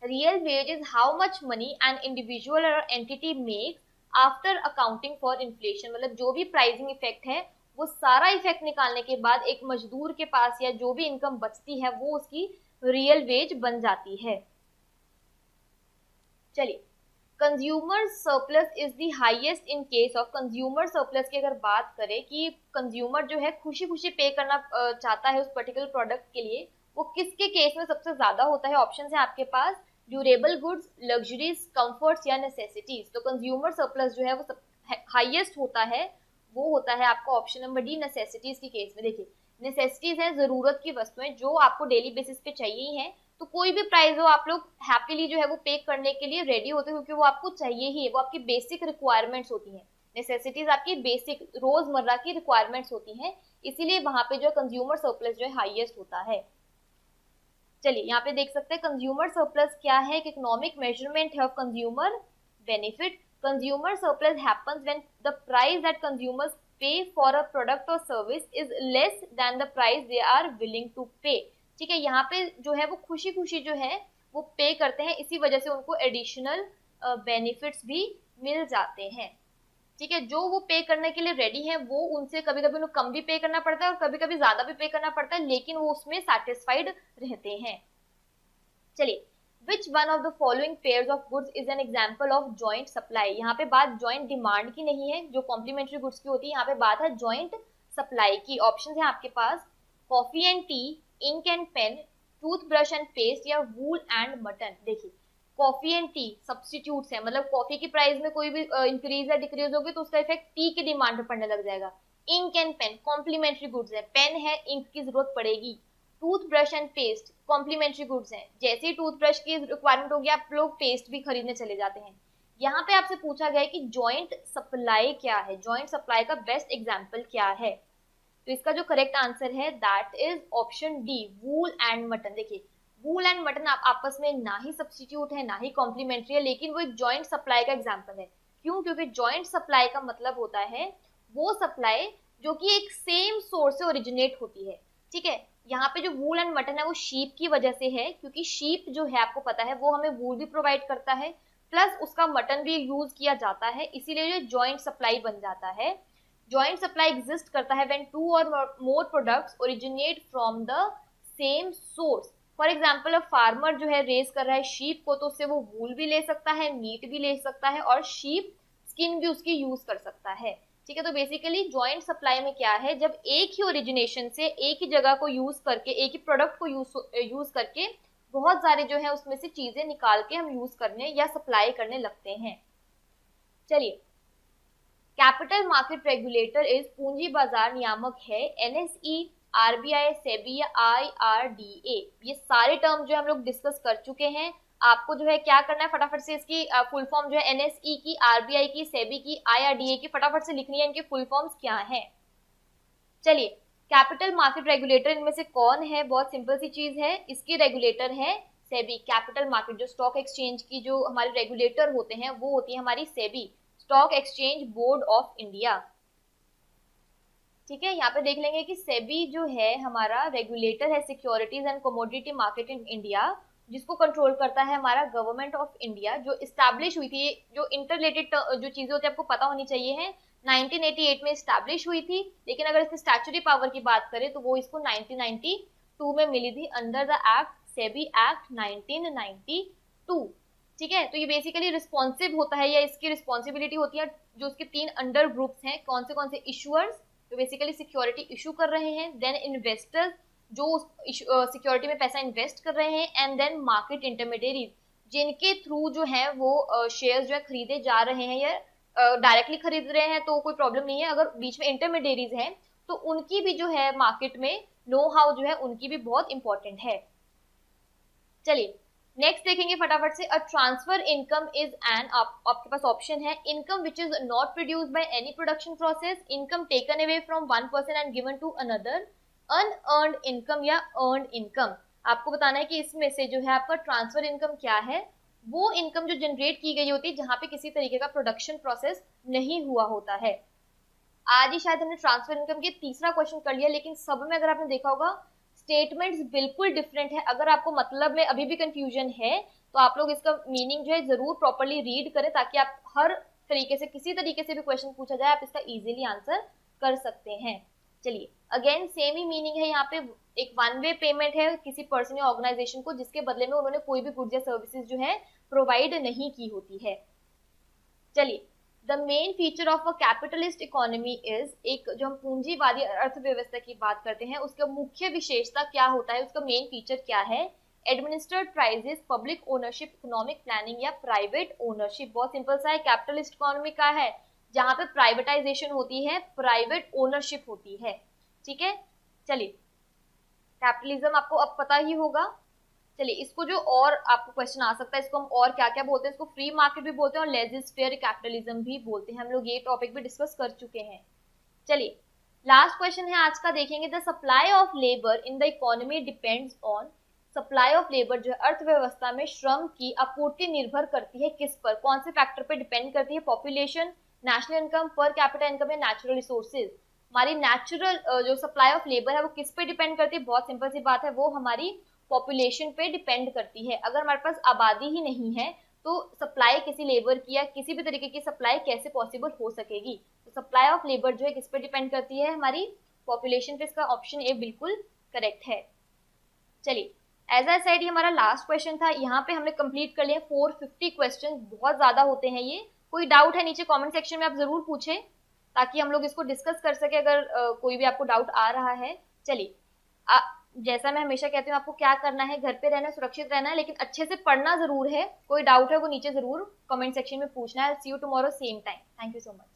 real wage is how much money an individual or entity makes after accounting for inflation, मतलब जो भी प्राइसिंग इफेक्ट है वो सारा इफेक्ट निकालने के बाद एक मजदूर के पास या जो भी इनकम बचती है वो उसकी रियल वेज बन जाती है। चलिए, consumer surplus is the highest in case of, consumer surplus की अगर बात करें कि कंज्यूमर जो है खुशी खुशी पे करना चाहता है उस पर्टिकुलर प्रोडक्ट के लिए, वो किसके केस में सबसे ज्यादा होता है? ऑप्शन है आपके पास ड्यूरेबल गुड्स, लग्जरीज, कंफर्ट्स या नेसेसिटीज। तो कंज्यूमर सरप्लस जो है वो सब हाईएस्ट होता है, वो होता है आपका ऑप्शन नंबर डी, नेसेसिटीज के केस में। देखिए, नेसेसिटीज है जरूरत की वस्तुएं जो आपको डेली बेसिस पे चाहिए ही है, तो कोई भी प्राइस हो आप लोग हैप्पीली जो है वो पे करने के लिए रेडी होते हैं, क्योंकि वो आपको चाहिए ही है, वो आपकी बेसिक रिक्वायरमेंट्स होती हैं। नेसेसिटीज आपकी बेसिक रोजमर्रा की रिक्वायरमेंट्स होती हैं, इसीलिए वहां पे जो कंज्यूमर सरप्लस जो है हाईएस्ट होता है। चलिए, यहाँ पे देख सकते हैं कंज्यूमर सरप्लस क्या है, एक इकोनॉमिक मेजरमेंट है of consumer benefit. Consumer surplus happens when the price that consumers pay for a product और service is less than the price they are willing to pay. ठीक है, यहाँ पे जो है वो खुशी खुशी जो है वो पे करते हैं, इसी वजह से उनको एडिशनल बेनिफिट्स भी मिल जाते हैं। ठीक है, जो वो पे करने के लिए रेडी है वो उनसे कभी कभी उन्हें कम भी पे करना पड़ता है और कभी कभी ज्यादा भी पे करना पड़ता है, लेकिन वो उसमें सेटिस्फाइड रहते हैं। चलिए, which one of the following pairs of goods is an example of joint supply. यहाँ पे बात जॉइंट डिमांड की नहीं है जो कॉम्प्लीमेंट्री गुड्स की होती है, यहाँ पे बात है जॉइंट सप्लाई की। ऑप्शन है आपके पास coffee and tea, ink and pen, toothbrush and paste या वूल एंड मटन। देखिए, कॉफी एंड टी सब्सटीट्यूट्स है, मतलब कॉफी की प्राइस में कोई भी इंक्रीज या डिक्रीज होगी तो उसका इफेक्ट टी की डिमांड पर पड़ने लग जाएगा। Ink and pen complementary goods है, पेन है इंक की जरूरत पड़ेगी। Toothbrush and paste complementary goods हैं, जैसे ही टूथब्रश की रिक्वायरमेंट होगी आप लोग पेस्ट भी खरीदने चले जाते हैं। यहाँ पे आपसे पूछा गया है कि जॉइंट सप्लाई क्या है, जॉइंट सप्लाई का बेस्ट एग्जाम्पल क्या है, तो इसका जो करेक्ट आंसर है that is option D, wool and mutton. देखिए, वूल एंड मटन आपस में ना ही सब्स्टिट्यूट है ना ही कॉम्प्लीमेंट्री है, लेकिन वो एक जॉइंट सप्लाई का एग्जाम्पल है। क्यों? क्योंकि जॉइंट सप्लाई का मतलब होता है वो सप्लाई जो कि एक सेम सोर्स से ओरिजिनेट होती है। ठीक है, यहाँ पे जो वूल एंड मटन है वो शीप की वजह से है, क्योंकि शीप जो है आपको पता है वो हमें वूल भी प्रोवाइड करता है प्लस उसका मटन भी यूज किया जाता है, इसीलिए जो जॉइंट सप्लाई बन जाता है। जॉइंट सप्लाई एग्जिस्ट करता है व्हेन टू और more products originate from the same source. For example, a farmer जो है रेस कर रहा है शीप को, तो उससे वो वूल भी ले सकता है, मीट भी ले सकता है और शीप स्किन भी उसकी यूज कर सकता है। ठीक है, तो बेसिकली जॉइंट सप्लाई में क्या है, जब एक ही ओरिजिनेशन से एक ही जगह को यूज करके एक ही प्रोडक्ट को यूज करके बहुत सारे जो है उसमें से चीजें निकाल के हम यूज करने या सप्लाई करने लगते हैं। चलिए, कैपिटल मार्केट रेगुलेटर इज पूंजी बाजार नियामक है, एनएसई, आरबीआई, सेबी या आईआरडीए। ये सारे टर्म जो हम लोग डिस्कस कर चुके हैं। आपको जो है क्या करना है, फटाफट से इसकी फुल फॉर्म जो है एनएसई की, आरबीआई की, सेबी की, आईआरडीए की फटाफट से लिखनी है, इनके फुल फॉर्म्स क्या है। चलिए, कैपिटल मार्केट रेगुलेटर इनमें से कौन है? बहुत सिंपल सी चीज है, इसकी रेगुलेटर है सेबी। कैपिटल मार्केट जो स्टॉक एक्सचेंज की जो हमारे रेगुलेटर होते हैं वो होती है हमारी SEBI, stock exchange board of India. ठीक है, यहाँ पे देख लेंगे कि सेबी जो है हमारा रेगुलेटर है securities and commodity market in India, जिसको कंट्रोल करता है हमारा गवर्नमेंट ऑफ इंडिया, जो इस्टेब्लिश हुई थी, जो इंटररिलेटेड जो चीजें होती है आपको पता होनी चाहिए है, 1988 में इस्टेब्लिश हुई थी, लेकिन अगर इसकी स्टैट्यूटरी पावर की बात करें तो वो इसको 1992 में मिली थी under the act SEBI act 1992। ठीक है, तो ये बेसिकली रिस्पॉन्सिव होता है या इसकी रिस्पॉन्सिबिलिटी होती है, जो उसके 3 अंडर ग्रुप्स हैं, कौन से इशूअर्स जो बेसिकली सिक्योरिटी इशू कर रहे हैं, देन इन्वेस्टर्स जो सिक्योरिटी में पैसा इन्वेस्ट कर रहे हैं, एंड देन मार्केट इंटरमीडिएरीज जिनके थ्रू जो है वो शेयर्स जो है खरीदे जा रहे हैं या डायरेक्टली खरीद रहे हैं तो कोई प्रॉब्लम नहीं है, अगर बीच में इंटरमीडिएरीज हैं तो उनकी भी जो है मार्केट में नो हाउ जो है उनकी भी बहुत इंपॉर्टेंट है। चलिए, नेक्स्ट देखेंगे फटाफट से, a transfer income is an, आपके पास ऑप्शन है income which is not produced by any production process, income taken away from one person and given to another, unearned income या अर्न्ड इनकम। आपको बताना है कि इसमें से जो है आपका ट्रांसफर इनकम क्या है, वो इनकम जो जनरेट की गई होती है जहां पे किसी तरीके का प्रोडक्शन प्रोसेस नहीं हुआ होता है। आज ही शायद हमने ट्रांसफर इनकम के तीसरा क्वेश्चन कर लिया, लेकिन सब में अगर आपने देखा होगा स्टेटमेंट्स बिल्कुल डिफरेंट है। अगर आपको मतलब में अभी भी कंफ्यूजन है तो आप लोग इसका मीनिंग जो है जरूर प्रॉपर्ली रीड करें, ताकि आप हर तरीके से, किसी तरीके से भी क्वेश्चन पूछा जाए आप इसका इजीली आंसर कर सकते हैं। चलिए, अगेन सेम ही मीनिंग है, यहाँ पे एक वन वे पेमेंट है किसी पर्सन या ऑर्गेनाइजेशन को, जिसके बदले में उन्होंने कोई भी गुड्स या सर्विसेज जो है प्रोवाइड नहीं की होती है। चलिए, the main feature of a capitalist economy is, एक जो हम पूंजीवादी अर्थव्यवस्था की बात करते हैं उसका मुख्य विशेषता क्या होता है, उसका मेन फीचर क्या है? Administered prices, public ownership, economic planning या प्राइवेट ओनरशिप। बहुत सिंपल सा है, कैपिटलिस्ट इकोनॉमी का है जहां पे प्राइवेटाइजेशन होती है, प्राइवेट ओनरशिप होती है। ठीक है, चलिए, कैपिटलिज्म आपको अब पता ही होगा। चलिए, इसको जो और आपको क्वेश्चन आ सकता है, इसको हम और क्या क्या बोलते हैं, इसको फ्री मार्केट भी बोलते हैं और लेजिस्फेयर कैपिटलिज्म भी बोलते हैं। हम लोग ये टॉपिक भी डिस्कस कर चुके हैं। चलिए, लास्ट क्वेश्चन है आज का, देखेंगे the supply of labour in the economy depends on. Supply of labour जो है अर्थव्यवस्था में श्रम की आपूर्ति निर्भर करती है किस पर, कौन से फैक्टर पर डिपेंड करती है? Population, national income, per capita income या नेचुरल रिसोर्सेज। हमारी नेचुरल जो सप्लाई ऑफ लेबर है वो किस पे डिपेंड करती है? बहुत सिंपल सी बात है, वो हमारी पॉपुलेशन पे डिपेंड करती है। अगर हमारे पास आबादी ही नहीं है तो सप्लाई किसी लेबर की या किसी भी तरीके की सप्लाई कैसे पॉसिबल हो सकेगी? तो सप्लाई ऑफ लेबर जो है किस पे डिपेंड करती है? हमारी पॉपुलेशन पे। इसका ऑप्शन ए बिल्कुल करेक्ट है। चलिए, एज आई सेड ये हमारा लास्ट क्वेश्चन था। यहाँ पे हमने कंप्लीट कर लिया 450 क्वेश्चन, बहुत ज्यादा होते हैं ये। कोई डाउट है नीचे कमेंट सेक्शन में आप जरूर पूछें ताकि हम लोग इसको डिस्कस कर सके, अगर कोई भी आपको डाउट आ रहा है। चलिए, जैसा मैं हमेशा कहती हूँ, आपको क्या करना है, घर पे रहना, सुरक्षित रहना है, लेकिन अच्छे से पढ़ना जरूर है। कोई डाउट है वो नीचे जरूर कमेंट सेक्शन में पूछना है। See you tomorrow same time. Thank you so much.